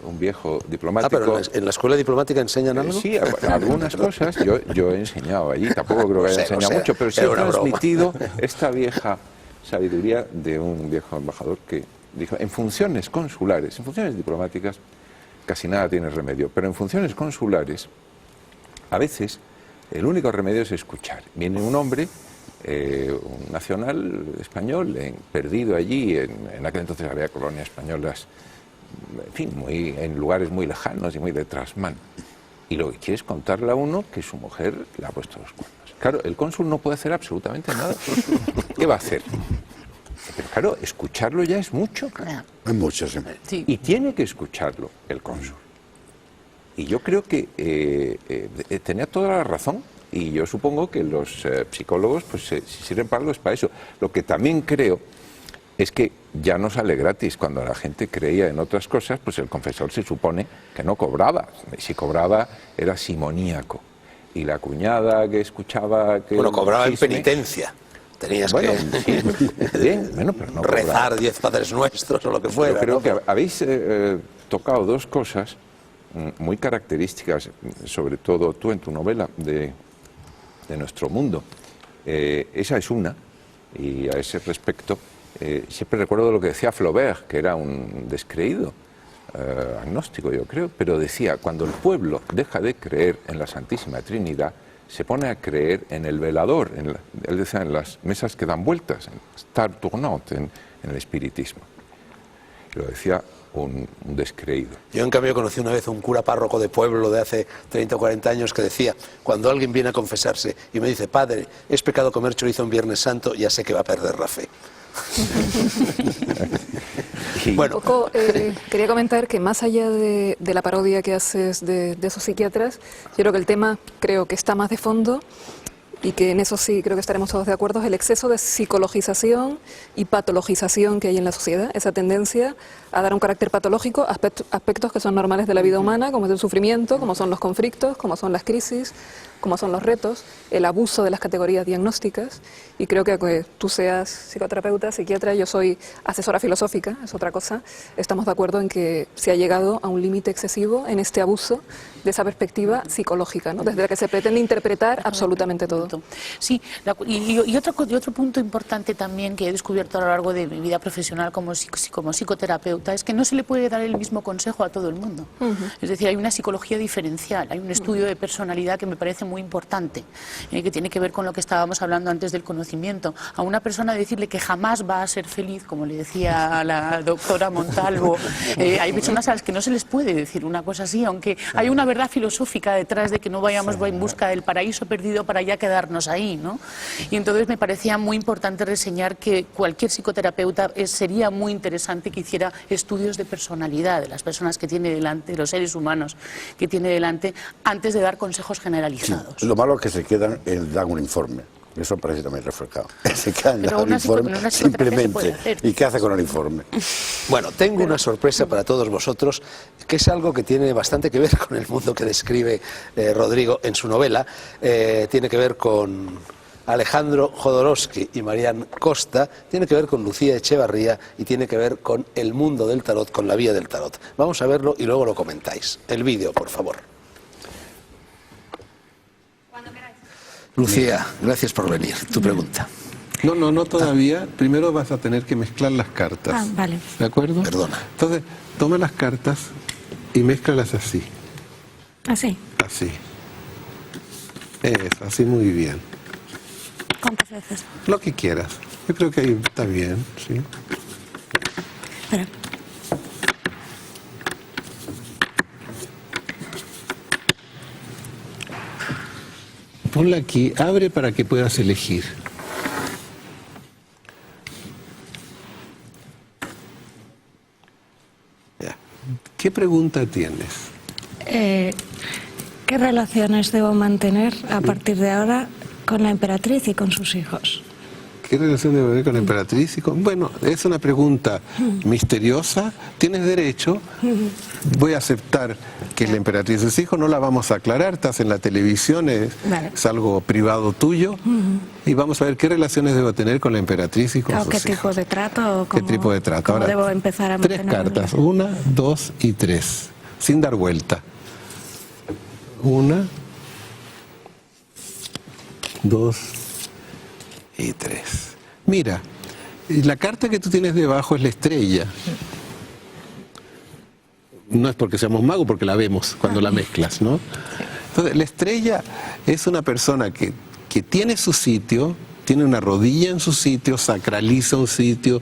Un viejo diplomático... pero ¿en la escuela diplomática enseñan algo? Sí, algunas cosas yo he enseñado allí, tampoco creo que haya enseñado mucho, pero sí he transmitido esta vieja sabiduría de un viejo embajador que dijo, en funciones consulares, en funciones diplomáticas, casi nada tiene remedio, pero en funciones consulares, a veces el único remedio es escuchar. Viene un hombre, un nacional español, perdido allí, en aquel entonces había colonias españolas, en fin, en lugares muy lejanos y muy de trasmán. y lo que quiere es contarle a uno que su mujer le ha puesto los cuernos. Claro, el cónsul no puede hacer absolutamente nada. ¿Qué va a hacer? Pero claro, escucharlo ya es mucho. Es mucho, sí. Sí. Y tiene que escucharlo el cónsul. Y yo creo que tenía toda la razón. Y yo supongo que los psicólogos pues sirven para eso. Lo que también creo es que ya no sale gratis. Cuando la gente creía en otras cosas, pues el confesor se supone que no cobraba. Si cobraba era simoníaco. Y la cuñada que escuchaba que... Bueno, cobraba en chisme, penitencia. Tenías bueno, que sí, bien, bueno, pero no rezar cobraba. 10 Padres Nuestros o lo que fuera. Yo creo ¿no? que habéis tocado dos cosas muy características, sobre todo tú en tu novela, de nuestro mundo. Esa es una, y a ese respecto siempre recuerdo lo que decía Flaubert, que era un descreído, agnóstico yo creo, pero decía, cuando el pueblo deja de creer en la Santísima Trinidad, se pone a creer en el velador, él decía, en las mesas que dan vueltas, en star tournante, en el espiritismo. Y lo decía un descreído. Yo en cambio conocí una vez un cura párroco de pueblo de hace 30 o 40 años que decía, cuando alguien viene a confesarse y me dice, padre, es pecado comer chorizo en Viernes Santo, ya sé que va a perder la fe. Bueno, Un poco, quería comentar que más allá de la parodia que haces de esos psiquiatras, yo creo que el tema creo que está más de fondo y que en eso sí creo que estaremos todos de acuerdo, es el exceso de psicologización y patologización que hay en la sociedad, esa tendencia a dar un carácter patológico a aspectos que son normales de la vida humana, como es el sufrimiento, como son los conflictos, como son las crisis, como son los retos, el abuso de las categorías diagnósticas, y creo que aunque tú seas psicoterapeuta, psiquiatra, yo soy asesora filosófica, es otra cosa, estamos de acuerdo en que se ha llegado a un límite excesivo en este abuso de esa perspectiva psicológica, ¿no? Desde la que se pretende interpretar absolutamente todo. Sí, y otro punto importante también que he descubierto a lo largo de mi vida profesional como psicoterapeuta es que no se le puede dar el mismo consejo a todo el mundo. Es decir, hay una psicología diferencial, hay un estudio de personalidad que me parece muy importante, que tiene que ver con lo que estábamos hablando antes del conocimiento. A una persona decirle que jamás va a ser feliz, como le decía la doctora Montalvo, hay personas a las que no se les puede decir una cosa así, aunque hay una verdad filosófica detrás de que no vayamos en busca del paraíso perdido para ya quedarnos ahí, ¿no? Y entonces me parecía muy importante reseñar que cualquier psicoterapeuta sería muy interesante que hiciera estudios de personalidad de las personas que tiene delante, de los seres humanos que tiene delante, antes de dar consejos generalizados. Lo malo es que se quedan en dar un informe. Eso parece también reflejado. Se quedan en Pero dar un informe una psicoterapia se puede simplemente. hacer. ¿Y qué hace con el informe? bueno, tengo una sorpresa para todos vosotros, que es algo que tiene bastante que ver con el mundo que describe Rodrigo en su novela. Tiene que ver con Alejandro Jodorowsky y Marian Costa, tiene que ver con Lucía Echevarría y tiene que ver con el mundo del tarot, con la vía del tarot. Vamos a verlo y luego lo comentáis. El vídeo, por favor. Lucía, gracias por venir. Tu pregunta. No todavía. Primero vas a tener que mezclar las cartas. Ah, vale. ¿De acuerdo? Perdona. Entonces, toma las cartas y mézclalas así. Así. Así. Eso, así muy bien. ¿Cuántas veces? Lo que quieras. Yo creo que ahí está bien, ¿sí? Espera. Ponla aquí, abre para que puedas elegir. Ya. ¿Qué pregunta tienes? ¿Qué relaciones debo mantener a partir de ahora con la emperatriz y con sus hijos? ¿Qué relación debe haber con la emperatriz? Bueno, es una pregunta misteriosa. Tienes derecho. Voy a aceptar que la emperatriz y sus hijos no la vamos a aclarar. Estás en la televisión, Vale. es algo privado tuyo. Y vamos a ver qué relaciones debo tener con la emperatriz y con ¿O sus qué hijos. tipo de trato? O ¿Qué cómo- tipo de trato? ¿Cómo Ahora, debo empezar a 3 mantenerme? cartas. 1, 2 y 3. Sin dar vuelta. 1, 2 y 3. Mira, la carta que tú tienes debajo es la estrella. No es porque seamos magos, porque la vemos cuando la mezclas, ¿no? Entonces, la estrella es una persona que tiene su sitio, tiene una rodilla en su sitio, sacraliza un sitio,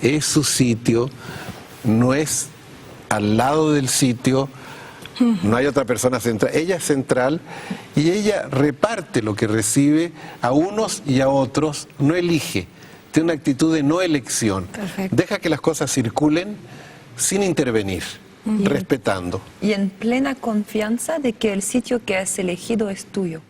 es su sitio, no es al lado del sitio No hay otra persona central. Ella es central y ella reparte lo que recibe a unos y a otros, no elige. Tiene una actitud de no elección. Perfecto. Deja que las cosas circulen sin intervenir, respetando. Y en plena confianza de que el sitio que has elegido es tuyo.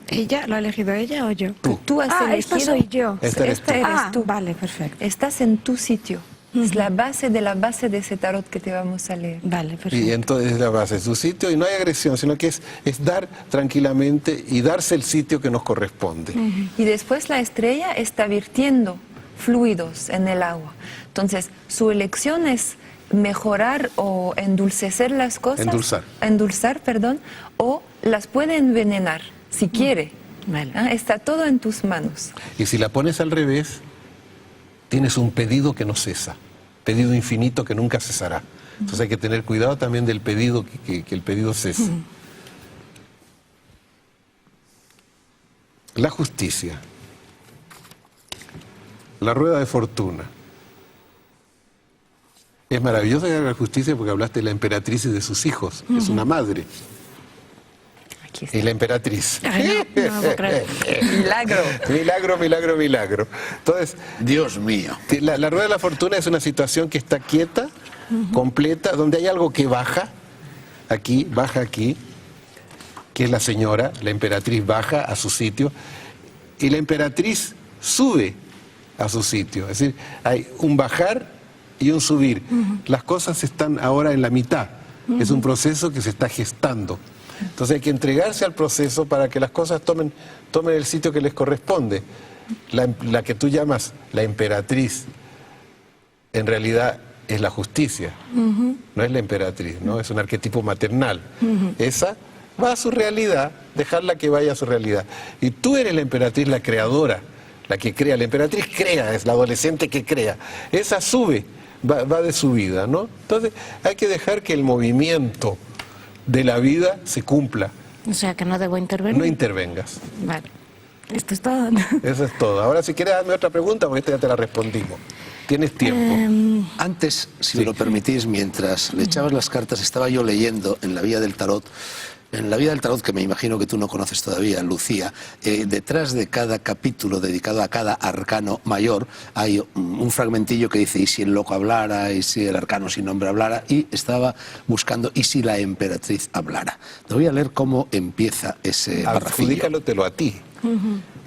¿Ella? ¿Lo ha elegido ella o yo? Tú has elegido. Esta soy yo. Esta eres tú. eres tú. Vale, perfecto. Estás en tu sitio. Es la base de ese tarot que te vamos a leer. Vale, perfecto. Y entonces es la base, su sitio, y no hay agresión, sino que es dar tranquilamente y darse el sitio que nos corresponde. Y después la estrella está virtiendo fluidos en el agua. Entonces, su elección es mejorar o endulcecer las cosas. Endulzar, perdón, o las puede envenenar, si quiere. Vale. Está todo en tus manos. Y si la pones al revés, tienes un pedido que no cesa, pedido infinito que nunca cesará. Entonces hay que tener cuidado también del pedido, que el pedido cese. La justicia, la rueda de fortuna. Es maravilloso llegar a la justicia porque hablaste de la emperatriz y de sus hijos, es una madre. Aquí está. Y la emperatriz. Ay, no lo puedo creer. Milagro. Milagro, milagro, milagro. Entonces, Dios mío. la rueda de la fortuna es una situación que está quieta, completa, donde hay algo que baja aquí, que es la señora, la emperatriz baja a su sitio, y la emperatriz sube a su sitio. Es decir, hay un bajar y un subir. Las cosas están ahora en la mitad. Es un proceso que se está gestando. Entonces hay que entregarse al proceso para que las cosas tomen el sitio que les corresponde. La que tú llamas la emperatriz, en realidad es la justicia, no es la emperatriz, ¿no? Es un arquetipo maternal. Esa va a su realidad, dejarla que vaya a su realidad. Y tú eres la emperatriz, la creadora, la que crea. La emperatriz crea, es la adolescente que crea. Esa sube, va de subida, ¿no? Entonces hay que dejar que el movimiento de la vida se cumpla. O sea, que no debo intervenir. No intervengas. Vale. Esto es todo. Eso es todo. Ahora, si quieres, darme otra pregunta, porque esta ya te la respondimos. Tienes tiempo. Antes, si me lo permitís, mientras le echabas las cartas, estaba yo leyendo en la Vía del Tarot, que me imagino que tú no conoces todavía, Lucía, detrás de cada capítulo dedicado a cada arcano mayor hay un fragmentillo que dice, ¿y si el loco hablara? ¿Y si el arcano sin nombre hablara? Y estaba buscando, ¿y si la emperatriz hablara? Te voy a leer cómo empieza ese parrafillo. Adjudícalotelo a ti.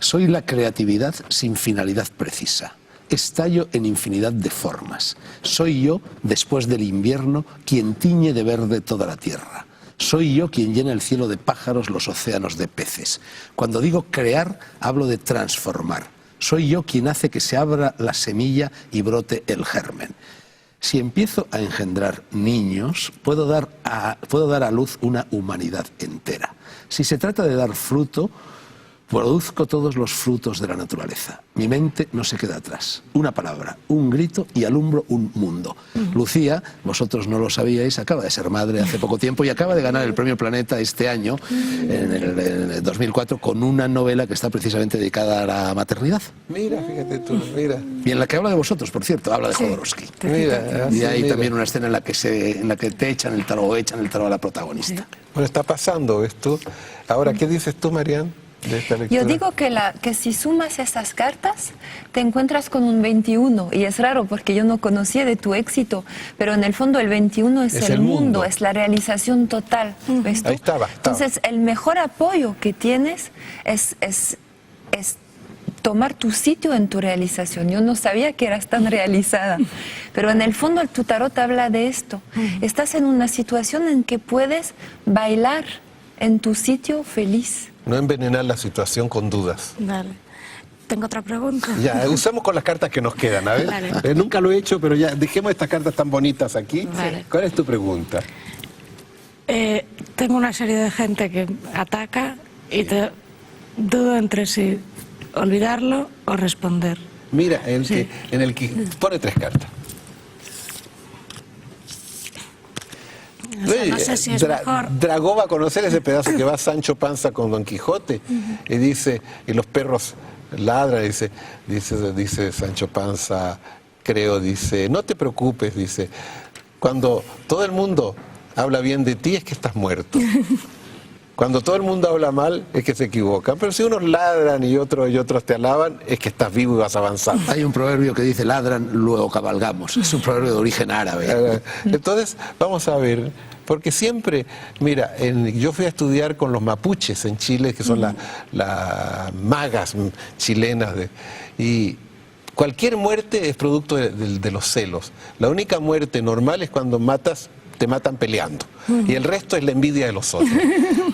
Soy la creatividad sin finalidad precisa. Estallo en infinidad de formas. Soy yo, después del invierno, quien tiñe de verde toda la tierra. Soy yo quien llena el cielo de pájaros, los océanos de peces. Cuando digo crear, hablo de transformar. Soy yo quien hace que se abra la semilla y brote el germen. Si empiezo a engendrar niños, puedo dar a luz una humanidad entera. Si se trata de dar fruto, produzco todos los frutos de la naturaleza. Mi mente no se queda atrás. Una palabra, un grito y alumbro un mundo. Lucía, vosotros no lo sabíais, acaba de ser madre hace poco tiempo y acaba de ganar el Premio Planeta este año, en el 2004, con una novela que está precisamente dedicada a la maternidad. Mira, fíjate tú, mira. Y en la que habla de vosotros, por cierto, habla de Jodorowsky. Mira, Y hay mira. también una escena en la que te echan el tarot o echan el tarot a la protagonista. Bueno, está pasando esto. Ahora, ¿qué dices tú, Marian, de esta lectura? Yo digo que si sumas esas cartas, te encuentras con un 21. Y es raro porque yo no conocía de tu éxito, pero en el fondo el 21 es el mundo, es la realización total. ¿Ves tú? Ahí estaba. Entonces, el mejor apoyo que tienes es tomar tu sitio en tu realización. Yo no sabía que eras tan realizada, pero en el fondo tu tarot habla de esto. Estás en una situación en que puedes bailar en tu sitio feliz. No envenenar la situación con dudas. Vale. Tengo otra pregunta. Ya, usamos con las cartas que nos quedan, a ver. Vale. Nunca lo he hecho, pero ya, dejemos estas cartas tan bonitas aquí. Vale. ¿Cuál es tu pregunta? Tengo una serie de gente que ataca y dudo entre si olvidarlo o responder. Mira, en el que pone 3 cartas. O sea, no sé si es mejor. Dragó va a conocer ese pedazo que va Sancho Panza con Don Quijote y dice, y los perros ladran, dice Sancho Panza, creo, dice, no te preocupes, dice, cuando todo el mundo habla bien de ti es que estás muerto. Cuando todo el mundo habla mal es que se equivocan, pero si unos ladran y otros te alaban es que estás vivo y vas avanzando. Hay un proverbio que dice ladran, luego cabalgamos. Es un proverbio de origen árabe. Entonces, vamos a ver, porque siempre, mira, yo fui a estudiar con los mapuches en Chile, que son las magas chilenas, y cualquier muerte es producto de los celos. La única muerte normal es cuando te matan peleando. Y el resto es la envidia de los otros.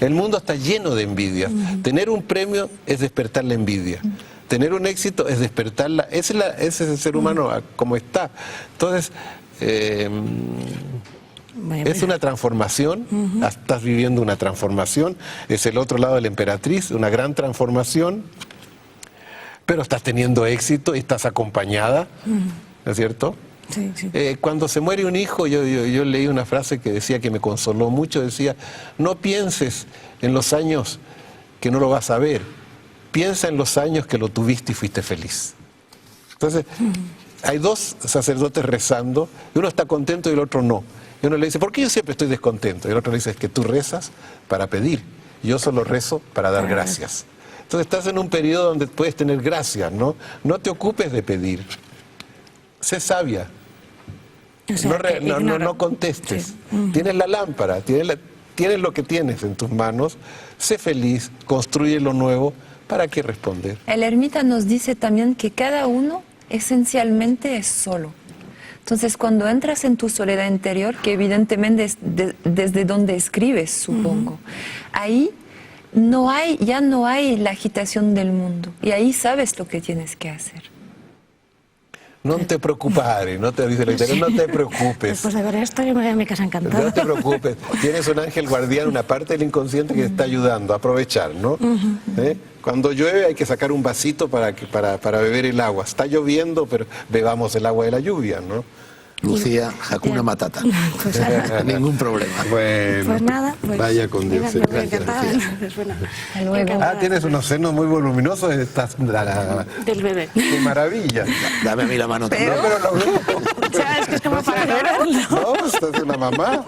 El mundo está lleno de envidias. Tener un premio es despertar la envidia. Tener un éxito es despertarla. Ese es el ser humano como está. Entonces, es una transformación. Estás viviendo una transformación. Es el otro lado de la emperatriz, una gran transformación. Pero estás teniendo éxito y estás acompañada, ¿no es cierto? Sí, sí. Cuando se muere un hijo, yo leí una frase que decía que me consoló mucho, decía, no pienses en los años que no lo vas a ver, piensa en los años que lo tuviste y fuiste feliz. Entonces, hay dos sacerdotes rezando, y uno está contento y el otro no. Y uno le dice, ¿por qué yo siempre estoy descontento? Y el otro le dice, es que tú rezas para pedir, yo solo rezo para dar gracias. Entonces estás en un periodo donde puedes tener gracias, ¿no? No te ocupes de pedir. Sé sabia. O sea, no contestes. Sí. Tienes la lámpara, tienes lo que tienes en tus manos. Sé feliz, construye lo nuevo. ¿Para qué responder? El ermita nos dice también que cada uno esencialmente es solo. Entonces, cuando entras en tu soledad interior, que evidentemente es desde donde escribes, supongo, ahí ya no hay la agitación del mundo. Y ahí sabes lo que tienes que hacer. No te preocupes, no te dice la Iglesia, no te preocupes. Después de ver esto, yo me voy a mi casa encantada. No te preocupes, tienes un ángel guardián, una parte del inconsciente que te está ayudando a aprovechar, ¿no? Cuando llueve hay que sacar un vasito para beber el agua. Está lloviendo, pero bebamos el agua de la lluvia, ¿no? Lucía, Hakuna Matata. Pues ningún problema. Bueno, pues nada, pues, vaya con Dios. Mira, me encantada. Pues bueno, ah, tienes unos senos muy voluminosos. Del bebé. ¡Qué maravilla! Dame a mí la mano. Pero, no, pero lo veo. Es que es como para verlo. No, estás es una mamá.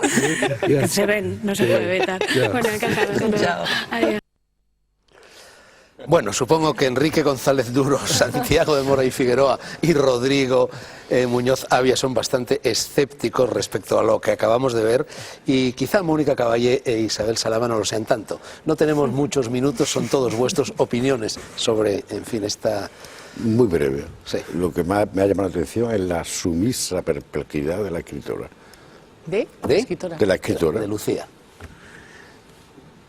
Se ven, no se puede evitar. Bueno, encantada. Chao. Adiós. Bueno, supongo que Enrique González Duro, Santiago de Mora y Figueroa y Rodrigo Muñoz Avia son bastante escépticos respecto a lo que acabamos de ver, y quizá Mónica Caballé e Isabel Salama no lo sean tanto. No tenemos muchos minutos, son todos vuestras opiniones sobre, en fin, esta... Muy breve. Sí. Lo que más me ha llamado la atención es la sumisa perplejidad de la escritora. ¿De la escritora? De la escritora. De Lucía.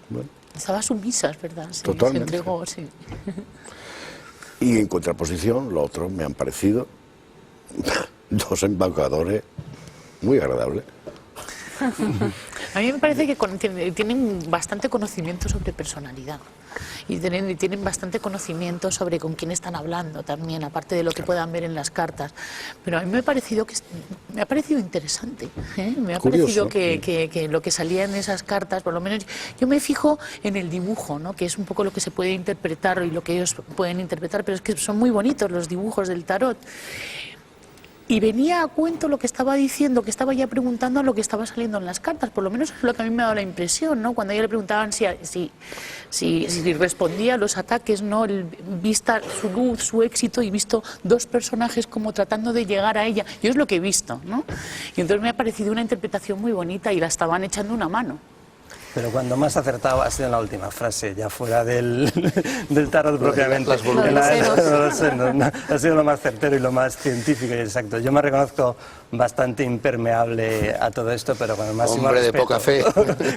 Bueno. Estaba sumisa, es verdad. Sí, totalmente. se entregó, sí. Y en contraposición, los otros me han parecido dos embaucadores muy agradables. A mí me parece que tienen bastante conocimiento sobre personalidad y tienen bastante conocimiento sobre con quién están hablando también, aparte de lo que puedan ver en las cartas. Pero a mí me ha parecido interesante, ¿eh? Me ha Curioso. parecido que lo que salía en esas cartas, por lo menos yo me fijo en el dibujo, ¿no? Que es un poco lo que se puede interpretar y lo que ellos pueden interpretar, pero es que son muy bonitos los dibujos del tarot. Y venía a cuento lo que estaba diciendo, que estaba ya preguntando lo que estaba saliendo en las cartas, por lo menos es lo que a mí me ha dado la impresión, ¿no? Cuando a ella le preguntaban si respondía a los ataques, ¿no? Vista su luz, su éxito, y visto dos personajes como tratando de llegar a ella. Yo es lo que he visto, ¿no? Y entonces me ha parecido una interpretación muy bonita y la estaban echando una mano. Pero cuando más acertado ha sido en la última frase, ya fuera del tarot propiamente. Los senos, ¿no? Ha sido lo más certero y lo más científico y exacto. Yo me reconozco bastante impermeable a todo esto, pero con el máximo Hombre respeto. de poca fe.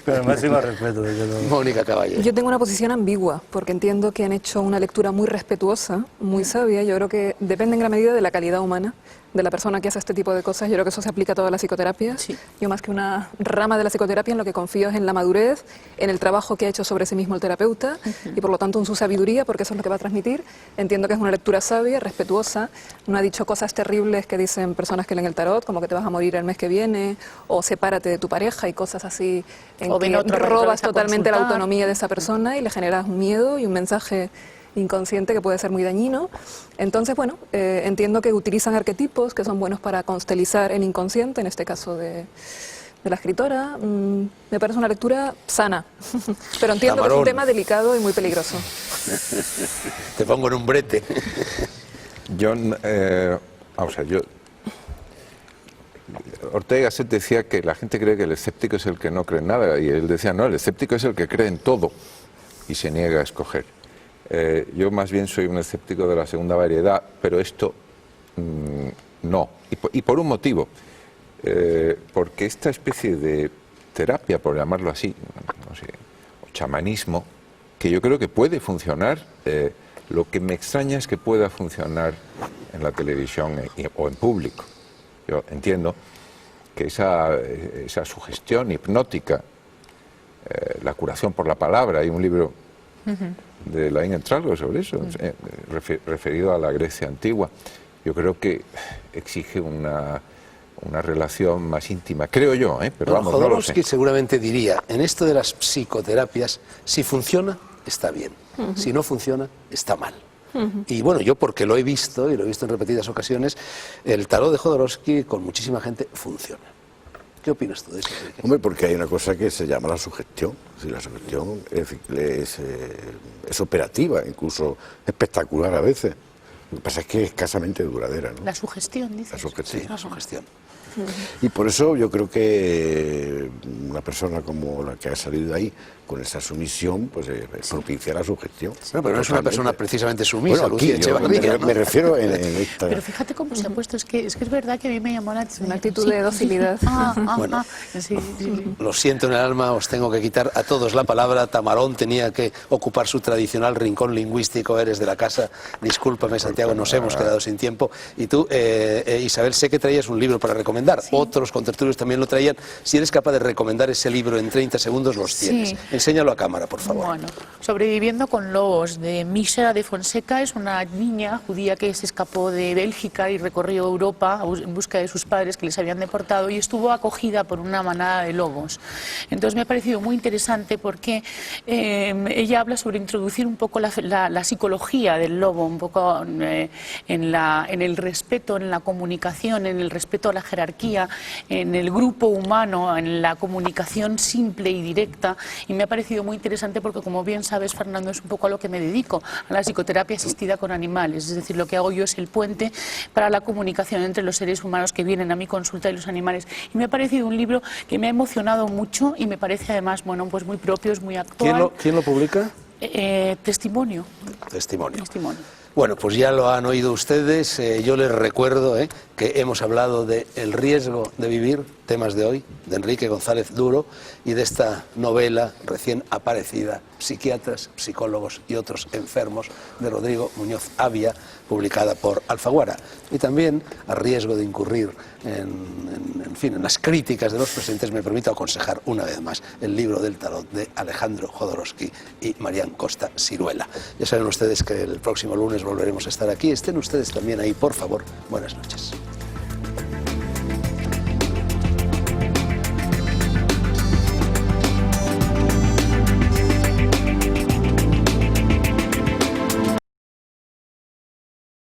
Con el máximo respeto, desde luego. Mónica Caballé. Yo tengo una posición ambigua, porque entiendo que han hecho una lectura muy respetuosa, muy sabia. Yo creo que depende en gran medida de la calidad humana de la persona que hace este tipo de cosas. Yo creo que eso se aplica a toda la psicoterapia. Sí. Yo, más que una rama de la psicoterapia, en lo que confío es en la madurez, en el trabajo que ha hecho sobre sí mismo el terapeuta y por lo tanto en su sabiduría, porque eso es lo que va a transmitir. Entiendo que es una lectura sabia, respetuosa. No ha dicho cosas terribles que dicen personas que leen el tarot, como que te vas a morir el mes que viene o sepárate de tu pareja y cosas así, en O que ven otra vez robas a totalmente la consultar. autonomía de esa persona y le generas un miedo y un mensaje inconsciente que puede ser muy dañino. Entonces, bueno, entiendo que utilizan arquetipos que son buenos para constelizar el inconsciente, en este caso de de la escritora, me parece una lectura sana, pero entiendo que es Tamarón. un tema delicado y muy peligroso. Te pongo en un brete. Ortega y Gasset decía que la gente cree que el escéptico es el que no cree en nada, y él decía, no, el escéptico es el que cree en todo y se niega a escoger. Yo más bien soy un escéptico de la segunda variedad, pero esto no, y por un motivo, porque esta especie de terapia, por llamarlo así, no sé, o chamanismo, que yo creo que puede funcionar, lo que me extraña es que pueda funcionar en la televisión o en público. Yo entiendo que esa sugestión hipnótica, la curación por la palabra, hay un libro de Laín Entralgo sobre eso, referido a la Grecia antigua. Yo creo que exige una relación más íntima, creo yo, pero vamos, no lo sé. Jodorowsky seguramente diría, en esto de las psicoterapias, si funciona, está bien, si no funciona, está mal. Y bueno, yo porque lo he visto, y lo he visto en repetidas ocasiones, el tarot de Jodorowsky con muchísima gente funciona. ¿Qué opinas tú de eso, Enrique? Hombre, porque hay una cosa que se llama la sugestión. Sí, la sugestión es operativa, incluso espectacular a veces. Lo que pasa es que es escasamente duradera, ¿no? La sugestión, dices. La sugestión. Sí, la sugestión. Y por eso yo creo que una persona como la que ha salido de ahí, con esa sumisión, pues propicia la sugestión. No, pero no es una persona precisamente sumisa, bueno, aquí, Lucía Echevarría, ¿no? me refiero en esta... Pero fíjate cómo se ha puesto, es que es verdad que a mí me llamó la atención. Una actitud de docilidad. Bueno, sí. Lo siento en el alma, os tengo que quitar a todos la palabra. Tamarón tenía que ocupar su tradicional rincón lingüístico, eres de la casa. Discúlpame, Santiago, nos hemos quedado sin tiempo. Y tú, Isabel, sé que traías un libro para recomendar. Sí. Otros contertulios también lo traían. Si eres capaz de recomendar ese libro en 30 segundos, los tienes. Sí. Enséñalo a cámara, por favor. Bueno, Sobreviviendo con lobos, de Misha de Fonseca. Es una niña judía que se escapó de Bélgica y recorrió Europa en busca de sus padres que les habían deportado, y estuvo acogida por una manada de lobos. Entonces me ha parecido muy interesante porque ella habla sobre introducir un poco la psicología del lobo, un poco en el respeto, en la comunicación, en el respeto a la jerarquía, en el grupo humano, en la comunicación simple y directa, y me ha parecido muy interesante porque, como bien sabes, Fernando, es un poco a lo que me dedico, a la psicoterapia asistida con animales. Es decir, lo que hago yo es el puente para la comunicación entre los seres humanos que vienen a mi consulta y los animales. Y me ha parecido un libro que me ha emocionado mucho y me parece además, bueno, pues muy propio, es muy actual. ¿Quién lo publica? Testimonio. Testimonio. Bueno, pues ya lo han oído ustedes. Yo les recuerdo que hemos hablado de El riesgo de vivir, temas de hoy, de Enrique González Duro, y de esta novela recién aparecida, Psiquiatras, psicólogos y otros enfermos, de Rodrigo Muñoz Avia, publicada por Alfaguara. Y también, a riesgo de incurrir en las críticas de los presentes, me permito aconsejar una vez más el libro del tarot de Alejandro Jodorowsky y Marián Costa Siruela. Ya saben ustedes que el próximo lunes volveremos a estar aquí. Estén ustedes también ahí, por favor. Buenas noches.